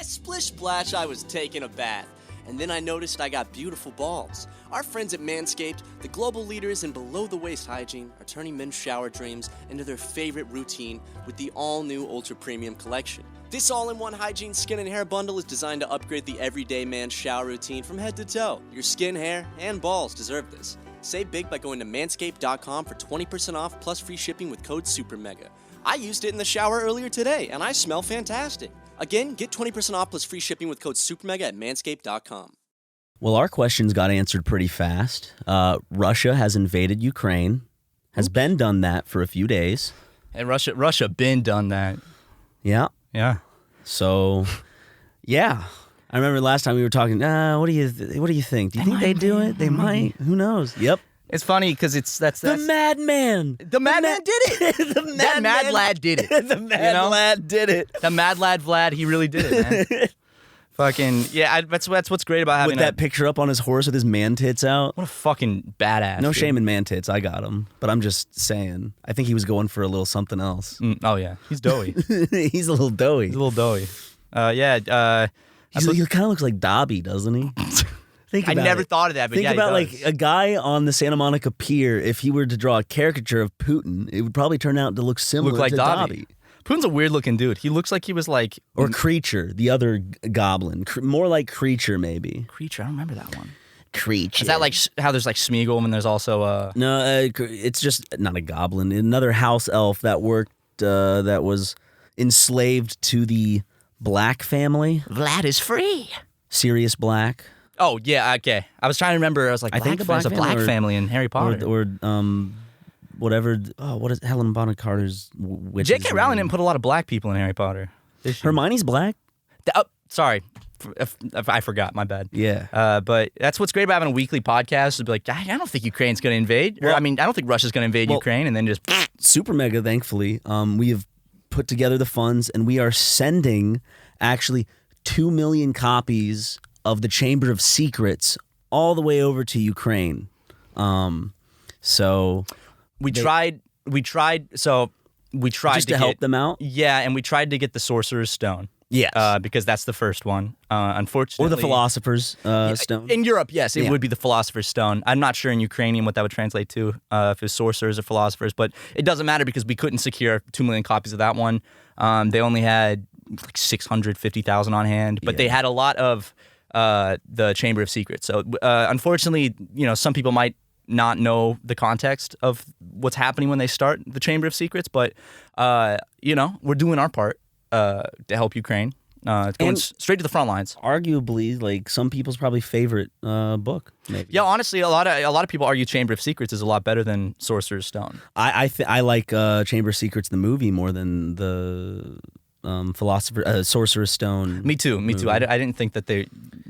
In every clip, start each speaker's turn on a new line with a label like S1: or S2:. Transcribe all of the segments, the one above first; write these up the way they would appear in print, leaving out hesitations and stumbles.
S1: splish splash, I was taking a bath. And then I noticed I got beautiful balls. Our friends at Manscaped, the global leaders in below-the-waist hygiene, are turning men's shower dreams into their favorite routine with the all-new Ultra Premium collection. This all-in-one hygiene skin and hair bundle is designed to upgrade the everyday man's shower routine from head to toe. Your skin, hair, and balls deserve this. Save big by going to manscaped.com for 20% off plus free shipping with code SuperMega. I used it in the shower earlier today, and I smell fantastic. Again, get 20% off plus free shipping with code SuperMega at manscaped.com.
S2: Well, our questions got answered pretty fast. Russia has invaded Ukraine. Has been done that for a few days.
S3: And Russia been done that.
S2: Yeah.
S3: Yeah.
S2: So, yeah. I remember last time we were talking, what do you think? Do you think they do it? They might. Who knows? Yep.
S3: It's funny because that's
S2: the madman.
S3: The madman did it. That mad lad did it.
S2: The mad lad did it.
S3: The mad lad Vlad, he really did it, man. Fucking yeah. That's what's great about having
S2: with that picture up on his horse with his man tits out.
S3: What a fucking badass.
S2: No
S3: dude.
S2: shame in man tits. I got him, but I'm just saying. I think he was going for a little something else.
S3: Oh yeah, he's doughy.
S2: He's a little doughy.
S3: He's a little doughy. Yeah.
S2: He kind of looks like Dobby, doesn't he?
S3: I never thought of that, but
S2: think
S3: yeah,
S2: about like a guy on the Santa Monica Pier. If he were to draw a caricature of Putin, it would probably turn out to look similar
S3: like
S2: to Dobby.
S3: Putin's a weird looking dude. He looks like he was like
S2: or Creature, the other goblin, more like Creature maybe.
S3: Creature, I don't remember that one.
S2: Creature.
S3: Is that like how there's like Smeagol and there's also
S2: No, it's just not a goblin. Another house elf that worked that was enslaved to the Black family.
S3: Vlad is free.
S2: Sirius Black.
S3: Oh yeah, okay. I was trying to remember. I was like,
S2: I think
S3: there's a Black family in Harry Potter,
S2: or whatever. Oh, what is Helen Bonham Carter's witch?
S3: J.K. Rowling didn't put a lot of black people in Harry Potter.
S2: Hermione's black.
S3: Sorry, if I forgot. My bad.
S2: Yeah.
S3: But that's what's great about having a weekly podcast. To be like, I don't think Ukraine's going to invade.
S2: Well,
S3: I don't think Russia's going to invade Ukraine, and then just
S2: SuperMega. Thankfully, we have put together the funds, and we are sending actually 2 million copies of the Chamber of Secrets all the way over to Ukraine. So
S3: we tried to
S2: help them out.
S3: Yeah, and we tried to get the Sorcerer's Stone.
S2: Yes.
S3: Because that's the first one. Unfortunately,
S2: or the Philosopher's Stone.
S3: In Europe, yes, it would be the Philosopher's Stone. I'm not sure in Ukrainian what that would translate to, if it's sorcerers or philosophers, but it doesn't matter because we couldn't secure 2 million copies of that one. They only had like 650,000 on hand, but they had a lot of the Chamber of Secrets. So unfortunately, some people might not know the context of what's happening when they start the Chamber of Secrets, but we're doing our part to help Ukraine. It's going straight to the front lines.
S2: Arguably, like some people's probably favorite book. Maybe.
S3: Yeah, honestly, a lot of people argue Chamber of Secrets is a lot better than Sorcerer's Stone.
S2: I like Chamber of Secrets the movie more than the Sorcerer's Stone.
S3: Me too. I didn't think that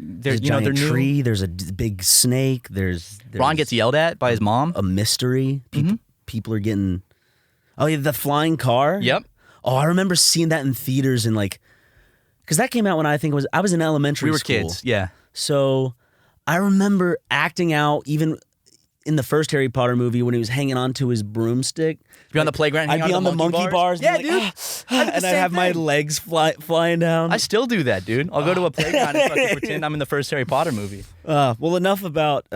S3: there's
S2: a giant tree. There's a big snake. There's
S3: Ron gets yelled at by his mom.
S2: A mystery. People are getting. Oh yeah, the flying car.
S3: Yep.
S2: Oh, I remember seeing that in theaters and because that came out when I was in elementary school.
S3: We were kids. Yeah.
S2: So I remember acting out even in the first Harry Potter movie when he was hanging on to his broomstick.
S3: Be on the playground.
S2: I'd be on the monkey bars.
S3: Yeah, dude.
S2: And I'd have my legs flying down.
S3: I still do that, dude. I'll go to a playground and fucking pretend I'm in the first Harry Potter movie.
S2: Well, enough about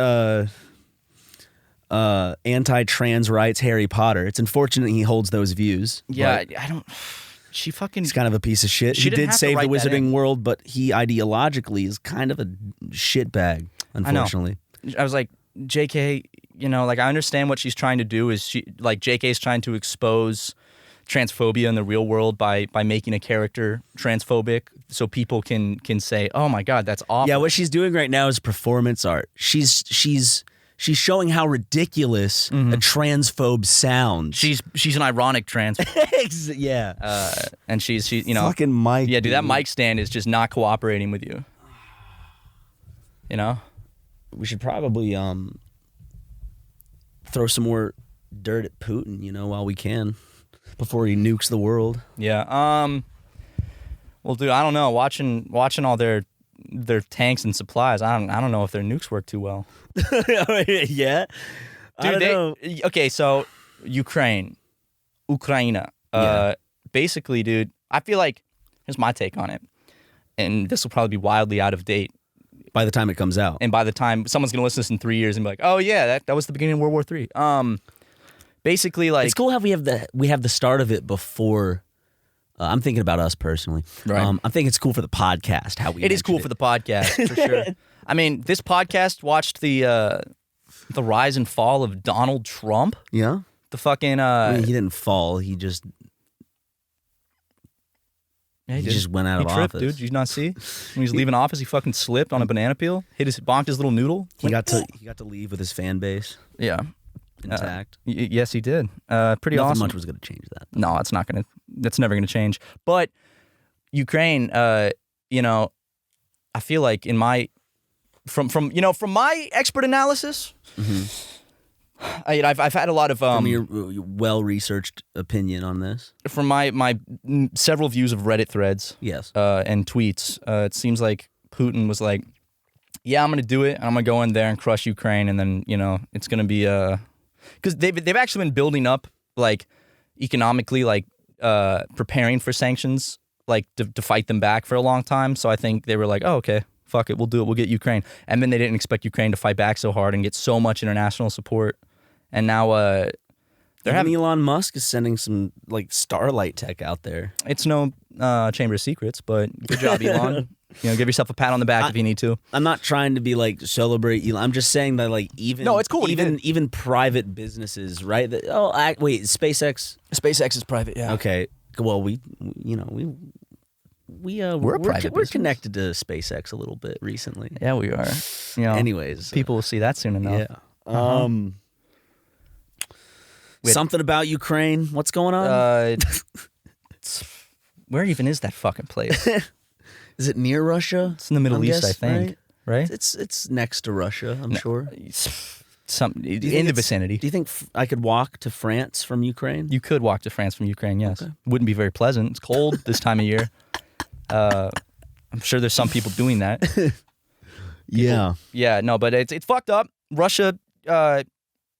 S2: anti-trans rights Harry Potter. It's unfortunate he holds those views.
S3: Yeah, I don't. She fucking.
S2: He's kind of a piece of shit. He did save the Wizarding world, but he ideologically is kind of a shitbag, unfortunately.
S3: I was like, JK, I understand what she's trying to do is JK's trying to expose transphobia in the real world by making a character transphobic so people can say, oh my God, that's awful.
S2: Yeah, what she's doing right now is performance art. She's showing how ridiculous a transphobe sounds.
S3: She's an ironic transphobe.
S2: Yeah.
S3: And she's
S2: fucking Mike.
S3: Yeah, dude, that mic stand is just not cooperating with you.
S2: We should probably throw some more dirt at Putin, while we can, before he nukes the world.
S3: Yeah. Well, dude, I don't know. Watching all their tanks and supplies, I don't know if their nukes work too well.
S2: Yeah.
S3: Dude, I don't know. Okay, so Ukraine. Basically, dude, I feel like, here's my take on it. and this will probably be wildly out of date.
S2: By the time it comes out.
S3: And by the time someone's going to listen to this in 3 years and be like, oh yeah, that was the beginning of World War III. Basically, like,
S2: it's cool how we have the start of it before. I'm thinking about us personally.
S3: Right.
S2: I think it's cool for the podcast how we.
S3: It is cool for the podcast for sure. I mean, this podcast watched the rise and fall of Donald Trump.
S2: Yeah.
S3: The fucking.
S2: I mean, he didn't fall. He just.
S3: Yeah,
S2: he just went out
S3: he
S2: of
S3: tripped,
S2: office.
S3: dude. Did you not see? When he was leaving office, he fucking slipped on a banana peel, bonked his little noodle.
S2: He got to leave with his fan base
S3: Yeah.
S2: intact.
S3: Yes, he did. Pretty
S2: Nothing
S3: awesome.
S2: much was going to change that.
S3: No, that's never gonna change. But Ukraine, you know, I feel like from my expert analysis, I've had a lot of
S2: From your well-researched opinion on this.
S3: from my several views of Reddit threads,
S2: Yes.
S3: and tweets, it seems like Putin was like, yeah, I'm gonna do it, and I'm gonna go in there and crush Ukraine, and then, you know, it's gonna be because they've actually been building up, like, economically, like, preparing for sanctions, like, to fight them back for a long time. So I think they were like, oh, okay, fuck it, we'll do it, we'll get Ukraine. And then they didn't expect Ukraine to fight back so hard and get so much international support. And now they're having
S2: Elon Musk is sending some like Starlight tech out there.
S3: it's no Chamber of Secrets, but good job, Elon. You know, give yourself a pat on the back if you need to.
S2: I'm not trying to be like celebrate Elon. I'm just saying that like even
S3: No, it's cool what he did.
S2: even private businesses, right? Wait, SpaceX.
S3: SpaceX is private, yeah.
S2: Okay. Well, we're
S3: a private
S2: we're
S3: business.
S2: connected to SpaceX a little bit recently.
S3: Yeah, we are. You know,
S2: Anyways,
S3: people will see that soon enough.
S2: yeah. Something about Ukraine. What's going on?
S3: Where even is that fucking place?
S2: Is it near Russia?
S3: It's in the Middle
S2: I'm
S3: East, I
S2: guessing,
S3: think. Right?
S2: It's next to Russia. I'm sure.
S3: Some
S2: Do you
S3: in
S2: think
S3: the
S2: it's-
S3: vicinity.
S2: Do you think I could walk to France from Ukraine?
S3: You could walk to France from Ukraine, yes.
S2: Okay.
S3: Wouldn't be very pleasant. It's cold this time of year. I'm sure there's some people doing that.
S2: Yeah.
S3: Yeah, no, but it's fucked up. Russia,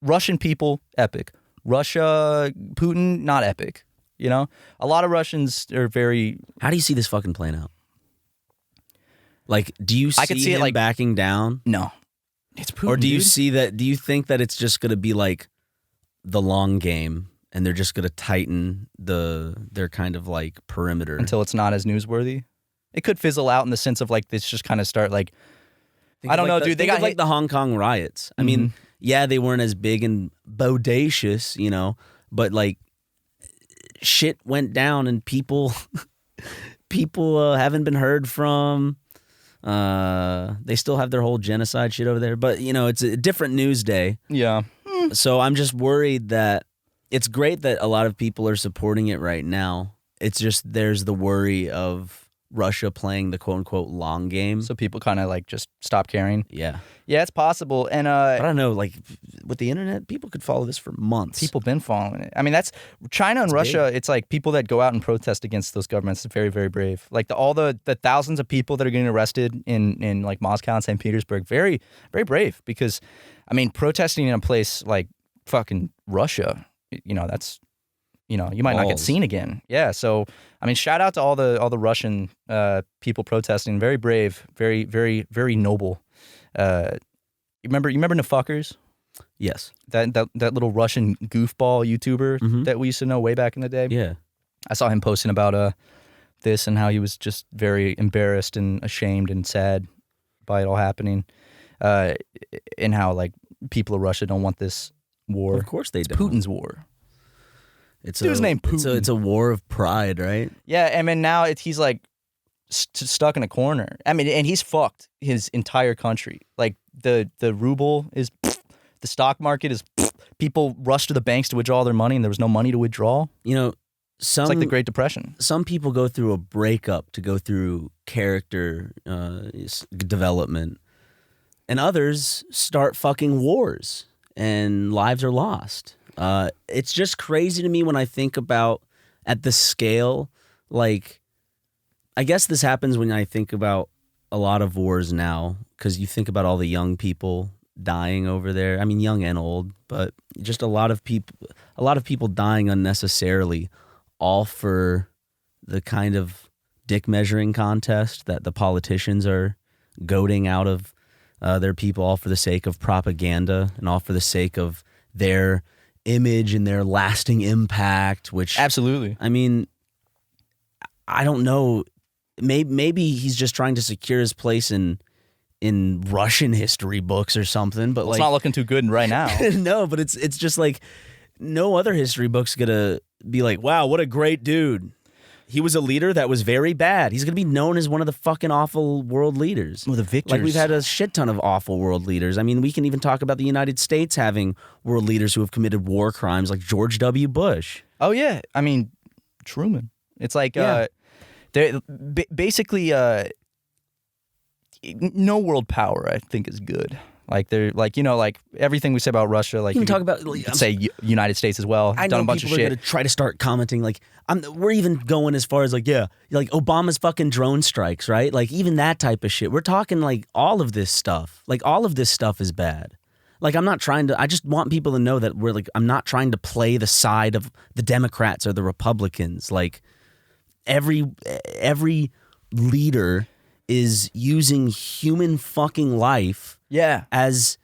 S3: Russian people, epic. Russia, Putin, not epic. You know? A lot of Russians are very...
S2: How do you see this fucking playing out? Like, do you see,
S3: I could see it,
S2: him
S3: like-
S2: backing down?
S3: No. It's Putin,
S2: Or do you
S3: dude.
S2: see that? Do you think that it's just going to be like the long game and they're just going to tighten their kind of like perimeter?
S3: Until it's not as newsworthy? It could fizzle out in the sense of like this just kind of start like... I don't know, dude. They got
S2: like
S3: hit-
S2: the Hong Kong riots. I mean, yeah, they weren't as big and bodacious, you know, but like shit went down and people haven't been heard from. They still have their whole genocide shit over there, but you know, it's a different news day.
S3: Yeah.
S2: So I'm just worried that it's great that a lot of people are supporting it right now. It's just there's the worry of Russia playing the quote unquote long game.
S3: So people kind of like just stop caring.
S2: Yeah.
S3: Yeah, it's possible. And
S2: I don't know, like with the internet, people could follow this for months.
S3: people been following it. I mean, that's China and Russia. It's like people that go out and protest against those governments is very, very brave. Like all the thousands of people that are getting arrested in like Moscow and St. Petersburg, very, very brave. Because, I mean, protesting in a place like fucking Russia, you know, that's, you know, you might not get
S2: Balls.
S3: seen again. Yeah. So, I mean, shout out to all the Russian people protesting. Very brave. Very, very, very noble. You remember Nafuckers?
S2: Yes.
S3: That little Russian goofball YouTuber that we used to know way back in the day.
S2: Yeah.
S3: I saw him posting about this and how he was just very embarrassed and ashamed and sad by it all happening, and how like people of Russia don't want this war.
S2: Of course they don't.
S3: Putin's war.
S2: It's
S3: Dude's named Putin.
S2: It's a war of pride, right?
S3: Yeah, and then now he's like stuck in a corner. I mean, and he's fucked his entire country. Like the ruble is, the stock market is. People rushed to the banks to withdraw their money, and there was no money to withdraw.
S2: You know,
S3: It's like the Great Depression.
S2: Some people go through a breakup to go through character development, and others start fucking wars, and lives are lost. It's just crazy to me when I think about at the scale. Like, I guess this happens when I think about a lot of wars now, because you think about all the young people dying over there. I mean, young and old, but just a lot of people dying unnecessarily, all for the kind of dick measuring contest that the politicians are goading out of their people, all for the sake of propaganda and all for the sake of their image and their lasting impact, which
S3: absolutely.
S2: I mean, I don't know. Maybe he's just trying to secure his place in Russian history books or something. But
S3: it's not looking too good right now.
S2: No, but it's just like no other history book's gonna be like, wow, what a great dude. He was a leader that was very bad. He's gonna be known as one of the fucking awful world leaders.
S3: Well, the victors.
S2: Like we've had a shit ton of awful world leaders. I mean, we can even talk about the United States having world leaders who have committed war crimes, like George W. Bush.
S3: Oh yeah, I mean Truman. It's like they're basically no world power, I think, is good. Like they're like like everything we say about Russia. Like
S2: you can talk about
S3: say United States as well.
S2: I know
S3: done a bunch
S2: people
S3: of shit.
S2: are gonna try to start commenting like we're even going as far as like like Obama's fucking drone strikes, right? Like even that type of shit. We're talking like all of this stuff. Like all of this stuff is bad. Like I'm not trying to. I just want people to know that we're like I'm not trying to play the side of the Democrats or the Republicans. Like every leader is using human fucking life as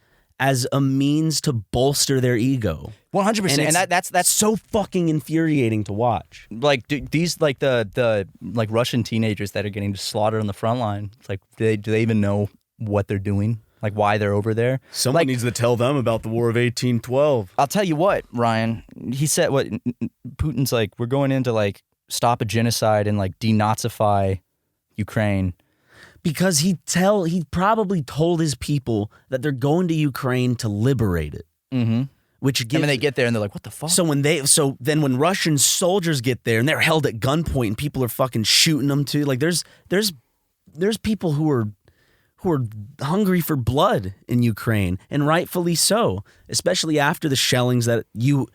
S2: a means to bolster their ego.
S3: 100%, and that's
S2: so fucking infuriating to watch.
S3: Like these like the like Russian teenagers that are getting slaughtered on the front line. It's like do they even know what they're doing? Like why they're over there?
S2: Someone needs to tell them about the War of 1812.
S3: I'll tell you what, Ryan. He said what Putin's like. We're going in to like stop a genocide and like denazify Ukraine.
S2: Because he probably told his people that they're going to Ukraine to liberate it.
S3: Mm-hmm.
S2: Which gives,
S3: and then they get there and they're like, what the fuck?
S2: So then when Russian soldiers get there and they're held at gunpoint and people are fucking shooting them too, like there's people who are hungry for blood in Ukraine, and rightfully so, especially after the shellings that you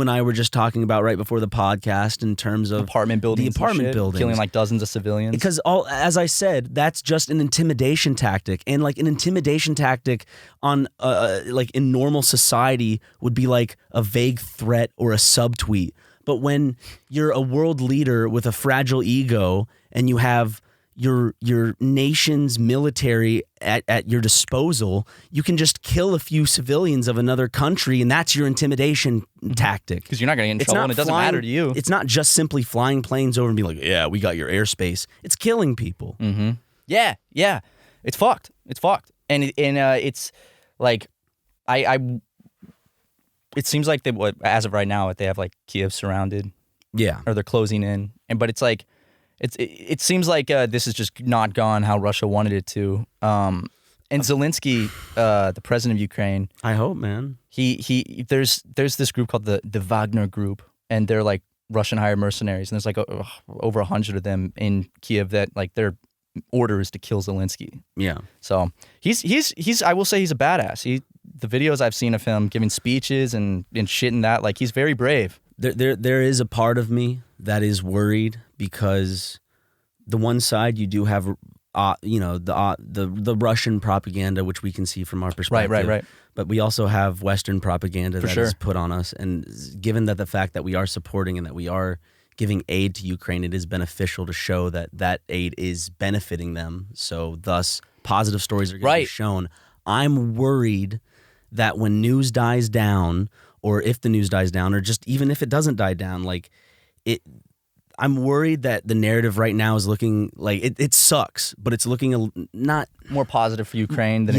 S2: and I were just talking about right before the podcast in terms of
S3: apartment buildings, killing like dozens of civilians.
S2: Because as I said, that's just an intimidation tactic, and like an intimidation tactic on like in normal society would be like a vague threat or a subtweet. But when you're a world leader with a fragile ego and you have your nation's military at your disposal, you can just kill a few civilians of another country, and that's your intimidation tactic.
S3: Because you're not going to get in trouble, and it doesn't matter to you.
S2: It's not just simply flying planes over and being like, yeah, we got your airspace. It's killing people.
S3: Mm-hmm. Yeah. It's fucked. And it's like, it seems like as of right now, they have like Kiev surrounded.
S2: Yeah.
S3: Or they're closing in. But it's like, it seems like this has just not gone how Russia wanted it to. And Zelensky, the president of Ukraine,
S2: I hope, man.
S3: There's this group called the Wagner Group, and they're like Russian hired mercenaries, and there's like over 100 of them in Kiev that like their order is to kill Zelensky.
S2: Yeah.
S3: So he's I will say he's a badass. The videos I've seen of him giving speeches and shit and that, like he's very brave.
S2: There is a part of me that is worried because the one side you do have, the Russian propaganda, which we can see from our perspective.
S3: Right.
S2: But we also have Western propaganda that
S3: sure.
S2: is put on us. And given that the fact that we are supporting and that we are giving aid to Ukraine, it is beneficial to show that aid is benefiting them. So thus, positive stories are going to be shown. I'm worried that when news dies down, or if the news dies down, or just even if it doesn't die down, like I'm worried that the narrative right now is looking like it sucks, but it's looking not
S3: more positive for Ukraine than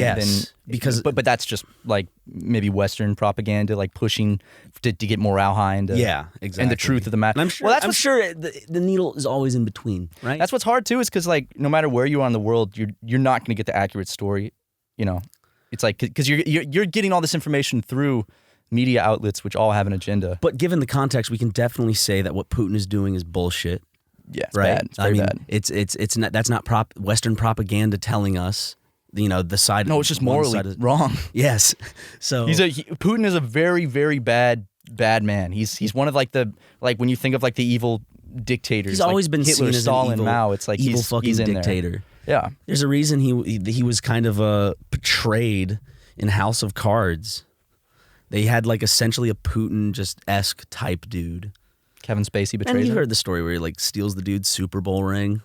S2: because
S3: but that's just like maybe Western propaganda, like pushing to get morale high and
S2: exactly,
S3: and the truth of the matter.
S2: And I'm sure the needle is always in between, right?
S3: That's what's hard too, is because like no matter where you are in the world, you're not going to get the accurate story. It's like because you're getting all this information through media outlets, which all have an agenda.
S2: But given the context, we can definitely say that what Putin is doing is bullshit.
S3: Yeah, it's
S2: right?
S3: bad. It's very bad.
S2: It's not. That's not Western propaganda telling us. The side.
S3: No, it's just morally wrong.
S2: Yes. So
S3: Putin is a very, very bad man. He's one of when you think of like the evil dictators.
S2: He's always been
S3: Hitler,
S2: seen as
S3: Stalin,
S2: an evil,
S3: Mao. It's like
S2: evil fucking
S3: he's in
S2: dictator.
S3: There. Yeah.
S2: There's a reason he was kind of portrayed in House of Cards. They had like essentially a Putin-esque type dude.
S3: Kevin Spacey betrays
S2: And you
S3: her.
S2: heard the story where he like steals the dude's Super Bowl ring.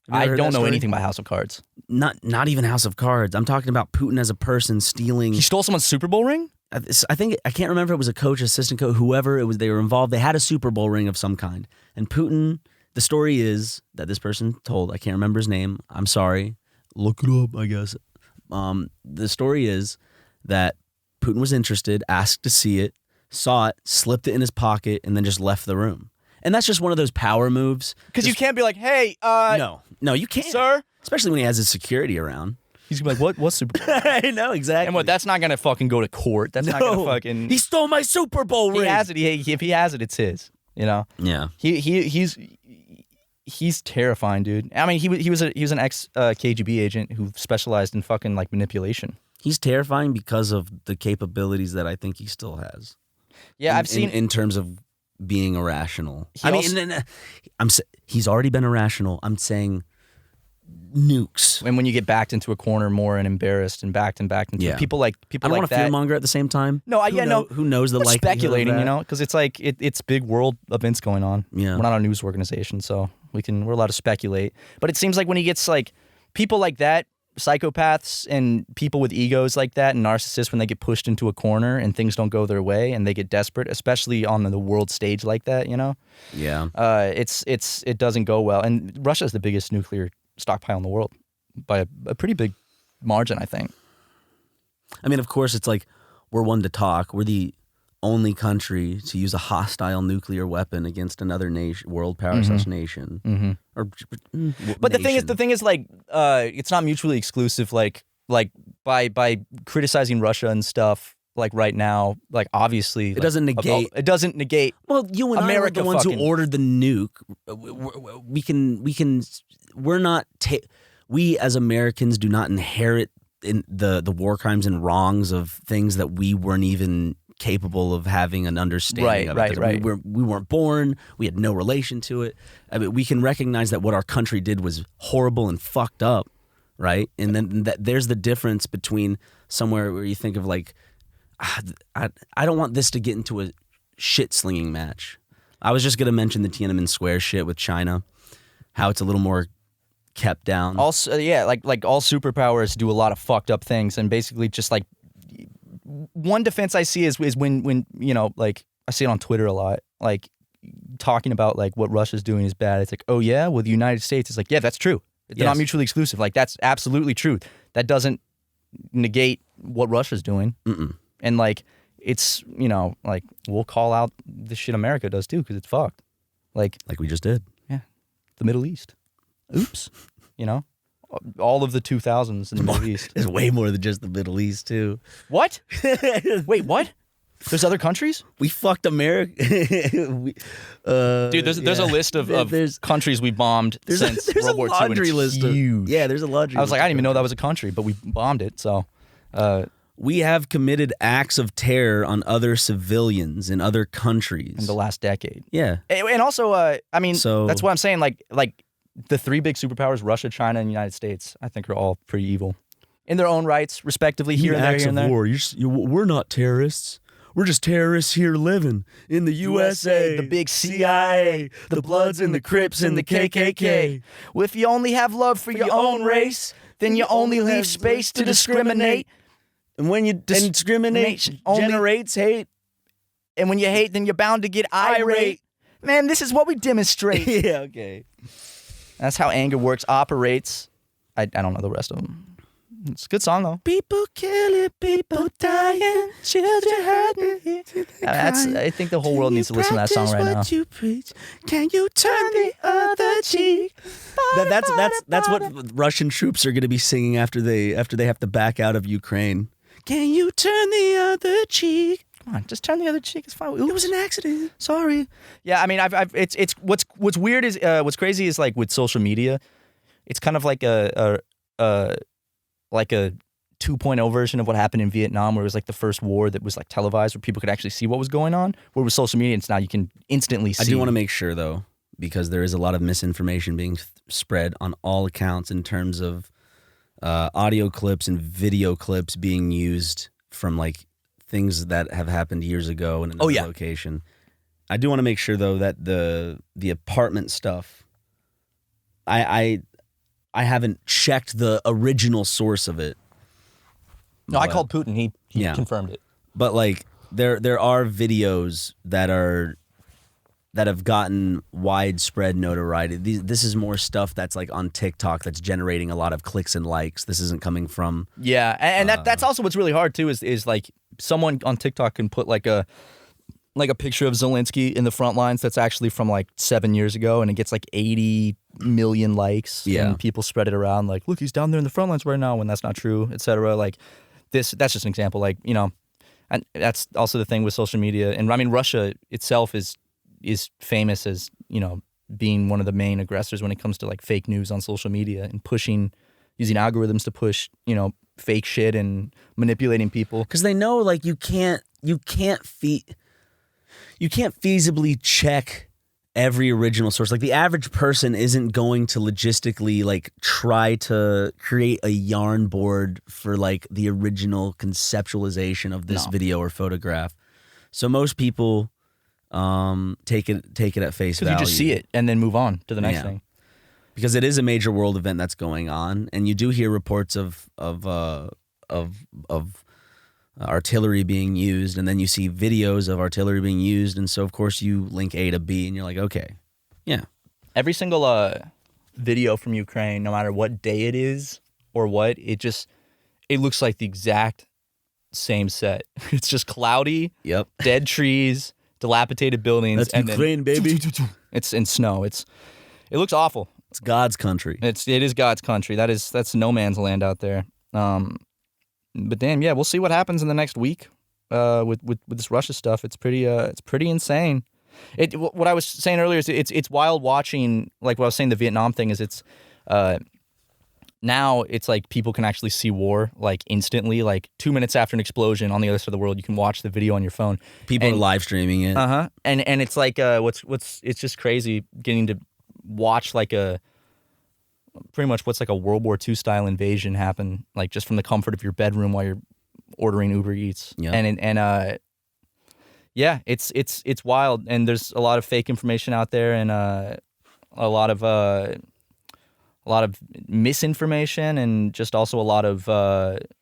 S2: Have you
S3: I
S2: ever heard
S3: don't
S2: that
S3: know
S2: story?
S3: anything about House of Cards.
S2: Not even House of Cards. I'm talking about Putin as a person stealing.
S3: He stole someone's Super Bowl ring?
S2: I think I can't remember if it was a coach, assistant coach, whoever it was. They were involved. They had a Super Bowl ring of some kind, and Putin. The story is that this person told. I can't remember his name. I'm sorry. Look it up. I guess. The story is that Putin was interested, asked to see it, saw it, slipped it in his pocket, and then just left the room. And that's just one of those power moves.
S3: Because you can't be like, hey,
S2: No, you can't,
S3: sir.
S2: Especially when he has his security around.
S3: He's gonna be like, what's Super Bowl?
S2: I know exactly.
S3: And what? That's not gonna fucking go to court. That's not gonna fucking.
S2: He stole my Super Bowl ring.
S3: He has it. If he has it, it's his. You know.
S2: Yeah.
S3: He's terrifying, dude. I mean, he was an ex KGB agent who specialized in fucking like manipulation.
S2: He's terrifying because of the capabilities that I think he still has.
S3: Yeah, I've seen
S2: in terms of being irrational.
S3: He
S2: he's already been irrational. I'm saying nukes.
S3: And when you get backed into a corner more and embarrassed and backed into people like
S2: I don't want to fearmonger at the same time.
S3: No,
S2: Who knows the
S3: we're
S2: likelihood
S3: speculating,
S2: of that?
S3: you know, because it's like it's big world events going on.
S2: Yeah.
S3: We're not a news organization, so we're allowed to speculate. But it seems like when he gets like people like that, psychopaths and people with egos like that and narcissists, when they get pushed into a corner and things don't go their way and they get desperate, especially on the world stage like that, you know.
S2: Yeah.
S3: It doesn't go well. And Russia's the biggest nuclear stockpile in the world by a pretty big margin, I think.
S2: I mean, of course, it's like we're one to talk. We're the only country to use a hostile nuclear weapon against another nation, world power slash nation.
S3: Mm-hmm. But
S2: nation.
S3: the thing is, like, it's not mutually exclusive. Like by criticizing Russia and stuff, like right now, like obviously,
S2: it doesn't negate.
S3: It doesn't negate.
S2: Well, you and
S3: America
S2: I are the ones
S3: fucking-
S2: who ordered the nuke. We can. We're not. We as Americans do not inherit in the war crimes and wrongs of things that we weren't even capable of having an understanding of.
S3: Right.
S2: We weren't born. We had no relation to it. I mean, we can recognize that what our country did was horrible and fucked up, right? And then there's the difference between somewhere where you think of like, I don't want this to get into a shit slinging match. I was just gonna mention the Tiananmen Square shit with China, how it's a little more kept down.
S3: Also, yeah, like all superpowers do a lot of fucked up things, and basically just like one defense I see is when you know, like I see it on Twitter a lot, like talking about like what Russia's doing is bad. It's like, oh yeah, well the United States is like, yeah, that's true. They're not mutually exclusive. Like that's absolutely true. That doesn't negate what Russia's doing.
S2: Mm-mm.
S3: And like it's, you know, like we'll call out the shit America does too because it's fucked. Like
S2: we just did.
S3: Yeah, the Middle East. Oops, you know. All of the 2000s in the Middle East.
S2: There's way more than just the Middle East, too.
S3: What? Wait, what? There's other countries?
S2: We fucked America.
S3: Dude, there's a list of countries we bombed since World War II.
S2: There's a laundry list. There's a laundry
S3: I was like, I didn't even know that was a country, but we bombed it, so...
S2: we have committed acts of terror on other civilians in other countries.
S3: In the last decade.
S2: Yeah.
S3: And also, I mean,
S2: So-
S3: that's what I'm saying, like the three big superpowers, Russia, China, and the United States, I think are all pretty evil. In their own rights, respectively, here and there, here and there.
S2: War. We're not terrorists. We're just terrorists here living in the USA,
S3: the big CIA, the Bloods and the Crips and the KKK. Well, if you only have love for your own race, then you only leave space to discriminate.
S2: And when you discriminate, generates hate.
S3: And when you hate, then you're bound to get irate. Man, this is what we demonstrate.
S2: Yeah, okay.
S3: That's how anger works, operates. I don't know the rest of them. It's a good song, though.
S2: People killing, people dying, children hurting.
S3: I think the whole world needs to listen to that song right now.
S2: You preach? Can you turn the other cheek? That's what Russian troops are going to be singing after they have to back out of Ukraine. Can you turn the other cheek?
S3: Come on, just turn the other cheek. It's fine. Oops.
S2: It was an accident.
S3: Sorry. Yeah, I mean, it's what's weird is what's crazy is like with social media, it's kind of like a 2.0 version of what happened in Vietnam, where it was like the first war that was like televised, where people could actually see what was going on. Where with social media, it's now you can instantly see.
S2: I do want to make sure though, because there is a lot of misinformation being spread on all accounts in terms of audio clips and video clips being used from like things that have happened years ago in another location. I do want to make sure though that the apartment stuff, I haven't checked the original source of it.
S3: No, I called Putin. He confirmed it.
S2: But like there are videos that have gotten widespread notoriety. This is more stuff that's like on TikTok that's generating a lot of clicks and likes. This isn't coming from
S3: and that's also what's really hard too is like someone on TikTok can put like a picture of Zelensky in the front lines that's actually from like 7 years ago, and it gets like 80 million likes.
S2: Yeah.
S3: And people spread it around like, look, he's down there in the front lines right now, when that's not true, etc. Like that's just an example. Like, you know, and that's also the thing with social media. And I mean, Russia itself is famous as, you know, being one of the main aggressors when it comes to like fake news on social media and using algorithms to push, you know, fake shit and manipulating people.
S2: Because they know like you can't feasibly check every original source. Like the average person isn't going to logistically like try to create a yarn board for like the original conceptualization of this video or photograph. So most people take it at face value.
S3: Because you just see it and then move on to the next thing.
S2: Because it is a major world event that's going on, and you do hear reports of artillery being used, and then you see videos of artillery being used, and so of course you link A to B, and you're like, okay, yeah.
S3: Every single video from Ukraine, no matter what day it is or what, it looks like the exact same set. It's just cloudy, dead trees, dilapidated buildings.
S2: That's Ukraine, baby.
S3: It's in snow. It looks awful.
S2: It's God's country.
S3: It is God's country. That's no man's land out there. But damn, yeah, we'll see what happens in the next week with this Russia stuff. It's pretty insane. What I was saying earlier is it's wild watching, like what I was saying, the Vietnam thing is it's now it's like people can actually see war like instantly, like 2 minutes after an explosion on the other side of the world, you can watch the video on your phone.
S2: People are live streaming it.
S3: And it's like it's just crazy getting to watch like pretty much what's like a World War II style invasion happen, like just from the comfort of your bedroom while you're ordering Uber Eats. Yeah. And yeah, it's wild, and there's a lot of fake information out there, and a lot of misinformation, and just also a lot of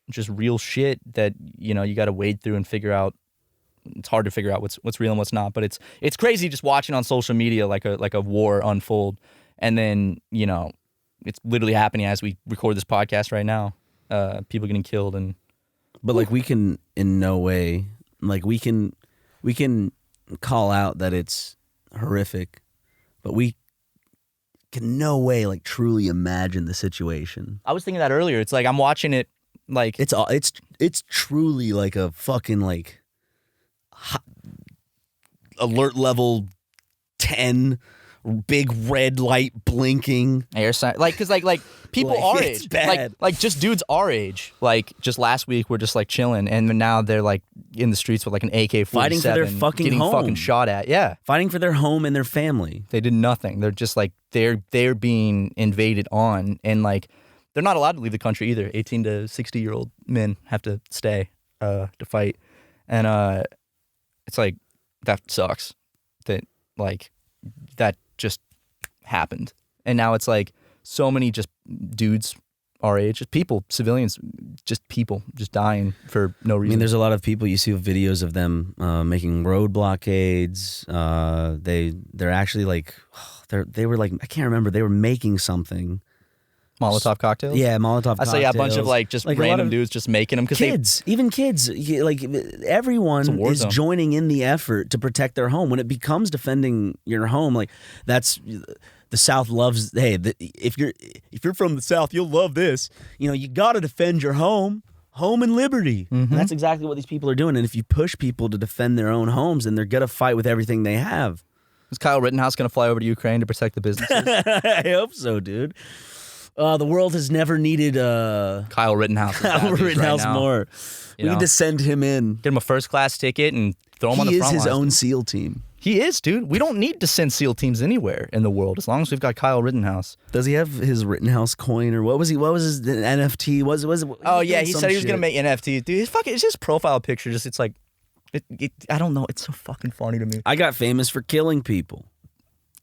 S3: just real shit that, you know, you got to wade through and figure out. It's hard to figure out what's real and what's not, but it's crazy just watching on social media like a war unfold, and then, you know, it's literally happening as we record this podcast right now. People getting killed,
S2: but like we can in no way, like we can call out that it's horrific, but we can no way like truly imagine the situation.
S3: I was thinking that earlier. It's like I'm watching it, like
S2: it's truly like a fucking like alert level 10, big red light blinking,
S3: air sign, like, because like people
S2: like,
S3: our
S2: it's
S3: age,
S2: bad.
S3: like just dudes our age, like just last week we're just like chilling, and now they're like in the streets with like an AK-47,
S2: fighting for their fucking
S3: getting
S2: home,
S3: fucking shot at. Yeah,
S2: fighting for their home and their family.
S3: They did nothing. They're just like they're being invaded on, and like they're not allowed to leave the country either. 18 to 60-year-old men have to stay to fight, and it's like that sucks. That like that just happened, and now it's like so many just dudes our age, just people, civilians, just people just dying for no reason.
S2: I mean, there's a lot of people, you see videos of them making road blockades. They're actually like they were like, I can't remember, they were making something.
S3: Molotov cocktails?
S2: Yeah, Molotov cocktails.
S3: I saw a bunch of like just like random dudes just making them.
S2: Kids, even kids, like everyone is joining in the effort to protect their home. When it becomes defending your home, like that's the South loves. Hey, if you're from the South, you'll love this. You know, you got to defend your home and liberty. Mm-hmm. And that's exactly what these people are doing. And if you push people to defend their own homes, then they're gonna fight with everything they have.
S3: Is Kyle Rittenhouse gonna fly over to Ukraine to protect the businesses?
S2: I hope so, dude. The world has never needed
S3: Kyle Rittenhouse.
S2: More. We need to send him in.
S3: Get him a first-class ticket and throw him on the front lines.
S2: He is his own SEAL team.
S3: He is, dude. We don't need to send SEAL teams anywhere in the world as long as we've got Kyle Rittenhouse.
S2: Does he have his Rittenhouse coin, or what was his NFT? Was
S3: oh yeah, he said he was gonna make NFTs. Dude, it's his profile picture. It's like I don't know. It's so fucking funny to me.
S2: I got famous for killing people.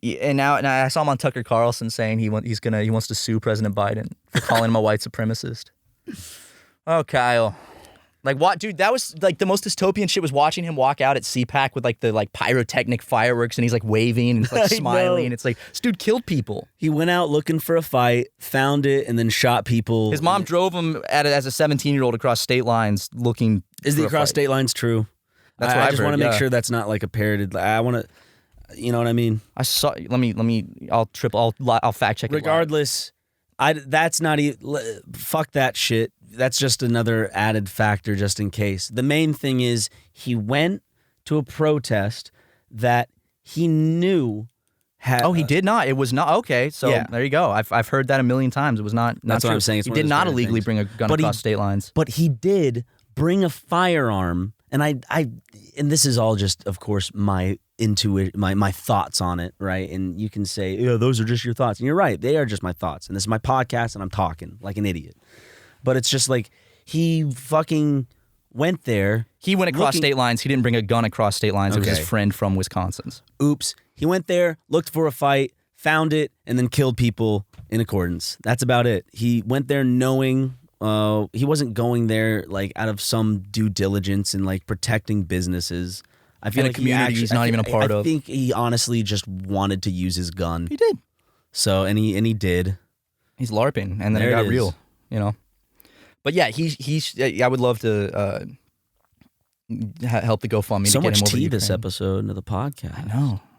S3: Yeah, and I saw him on Tucker Carlson saying he wants to sue President Biden for calling him a white supremacist. Oh, Kyle. Like, what, dude, that was, like, the most dystopian shit was watching him walk out at CPAC with, like, the, like, pyrotechnic fireworks, and he's, like, waving, and he's, like, smiling. It's like, this dude killed people.
S2: He went out looking for a fight, found it, and then shot people.
S3: His mom drove him as a 17-year-old across state lines looking
S2: Is the across state lines true?
S3: That's what
S2: I
S3: I've
S2: just
S3: heard,
S2: want to make
S3: yeah.
S2: sure that's not, like, a parroted. I want to, you know what I mean?
S3: I saw, I'll fact check it.
S2: Regardless, that's not even, fuck that shit. That's just another added factor just in case. The main thing is he went to a protest that he knew had...
S3: Oh, he did not. It was not. Okay, so
S2: Yeah.
S3: there you go. I've heard that a million times. It was not
S2: That's
S3: true.
S2: what I'm saying. It's
S3: He
S2: one of
S3: did
S2: those
S3: not
S2: rare
S3: illegally
S2: things.
S3: bring a gun
S2: But
S3: across state lines.
S2: But he did bring a firearm, and I and this is all just, of course, my thoughts on it, right? And you can say, yeah, those are just your thoughts. And you're right, they are just my thoughts. And this is my podcast, and I'm talking like an idiot. But it's just like, he fucking went there.
S3: He went across state lines. He didn't bring a gun across state lines. It was his friend from Wisconsin's.
S2: Oops. He went there, looked for a fight, found it, and then killed people in accordance. That's about it. He went there knowing he wasn't going there like out of some due diligence and like protecting businesses. I feel
S3: And a
S2: like
S3: community he's not even a part
S2: I
S3: of.
S2: think he honestly just wanted to use his gun.
S3: He did.
S2: So and he did.
S3: He's LARPing, and then
S2: There
S3: it
S2: it
S3: got
S2: is.
S3: real, you know. But yeah, he's. I would love to help the GoFundMe.
S2: So
S3: to get
S2: much
S3: him over
S2: tea
S3: to
S2: this
S3: Ukraine.
S2: episode of the podcast.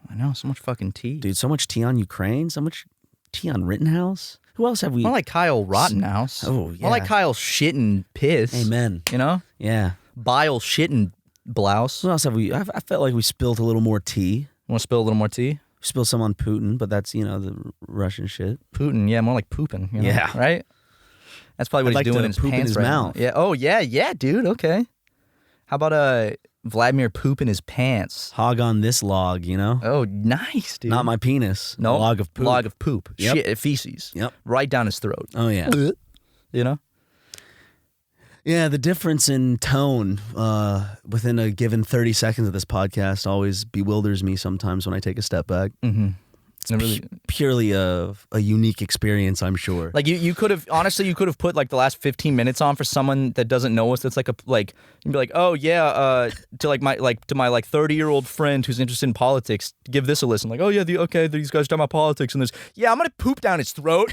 S3: I know, so much fucking tea.
S2: Dude, so much tea on Ukraine, so much tea on Rittenhouse. Who else have we?
S3: More like Kyle Rottenhouse.
S2: Oh, yeah.
S3: More like Kyle shit and piss.
S2: Amen.
S3: You know,
S2: Yeah.
S3: bile shit and blouse.
S2: Who else have we? I felt like we spilled a little more tea.
S3: Want to spill a little more tea?
S2: We spilled some on Putin, but that's, the Russian shit.
S3: Putin, yeah, more like pooping. You know,
S2: Yeah.
S3: right. That's probably what
S2: I'd
S3: he's
S2: like
S3: doing
S2: to
S3: in his
S2: poop in
S3: pants
S2: his
S3: right now.
S2: mouth.
S3: Yeah. Oh yeah, dude. Okay. How about Vladimir poop in his pants?
S2: Hog on this log,
S3: Oh, nice, dude.
S2: Not my penis.
S3: No,
S2: A log of poop.
S3: Log of poop.
S2: Yep.
S3: Shit, feces.
S2: Yep.
S3: Right down his throat.
S2: Oh, yeah.
S3: You know?
S2: Yeah, the difference in tone within a given 30 seconds of this podcast always bewilders me sometimes when I take a step back.
S3: Mm-hmm.
S2: It's purely a unique experience, I'm sure.
S3: Like you could have honestly, you could have put like the last 15 minutes on for someone that doesn't know us. That's like you'd be like, oh yeah, to my 30-year-old friend who's interested in politics, give this a listen. Like, oh yeah, these guys talking about politics, and I'm gonna poop down his throat.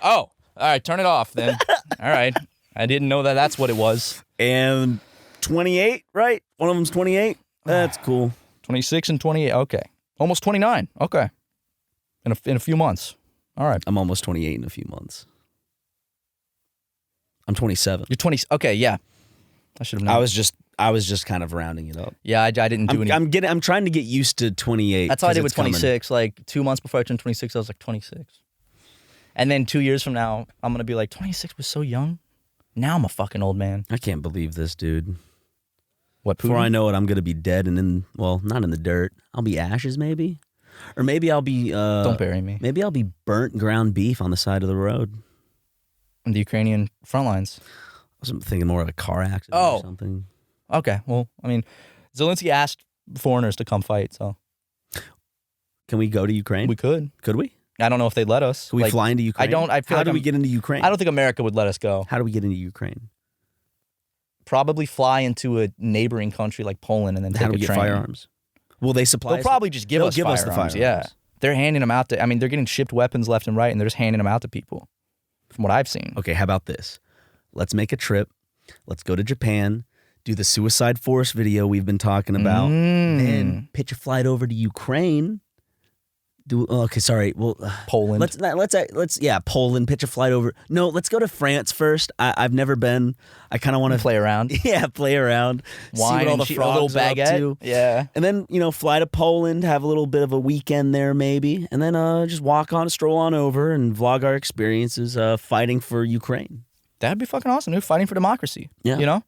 S3: Oh, all right, turn it off then. All right, I didn't know that's what it was.
S2: And 28, right? One of them's 28. That's cool.
S3: 26 and 28. Okay, almost 29. Okay. In a few months. All right.
S2: I'm almost 28 in a few months. I'm 27.
S3: You're 20. Okay, yeah. I should have known.
S2: I was just kind of rounding it up.
S3: Yeah, I didn't do any.
S2: I'm trying to get used to 28.
S3: That's how I did with
S2: it's coming.
S3: 26. Like 2 months before I turned 26, I was like 26. And then 2 years from now, I'm going to be like, 26 was so young. Now I'm a fucking old man.
S2: I can't believe this, dude.
S3: What,
S2: Before
S3: Putin?
S2: I know it, I'm going to be dead and not in the dirt. I'll be ashes maybe. Or maybe I'll be...
S3: Don't bury me.
S2: Maybe I'll be burnt ground beef on the side of the road.
S3: On the Ukrainian front lines.
S2: I was thinking more of a car accident
S3: Oh.
S2: or something.
S3: Okay, well, I mean, Zelensky asked foreigners to come fight, so
S2: Can we go to Ukraine?
S3: we could.
S2: Could we?
S3: I don't know if they'd let us.
S2: Could we fly into Ukraine?
S3: I feel
S2: How
S3: like
S2: do we get into Ukraine?
S3: I don't think America would let us go.
S2: How do we get into Ukraine?
S3: Probably fly into a neighboring country like Poland and then
S2: How
S3: take
S2: do we
S3: a
S2: get
S3: train.
S2: firearms? Will they supply
S3: They'll probably just give us
S2: the
S3: firearms. Yeah. They're handing them out they're getting shipped weapons left and right, and they're just handing them out to people, from what I've seen.
S2: Okay, how about this? Let's make a trip. Let's go to Japan, do the Suicide Forest video we've been talking about, then pitch a flight over to Ukraine.
S3: Poland.
S2: Let's Poland. Pitch a flight over. No, let's go to France first. I've never been. I kind of want to
S3: play around.
S2: Yeah, play around.
S3: Wine
S2: see what all the
S3: and a
S2: frogs
S3: little
S2: are up
S3: baguette.
S2: to.
S3: Yeah.
S2: And then, fly to Poland, have a little bit of a weekend there maybe, and then just stroll on over and vlog our experiences fighting for Ukraine.
S3: That'd be fucking awesome, dude. Fighting for democracy.
S2: Yeah.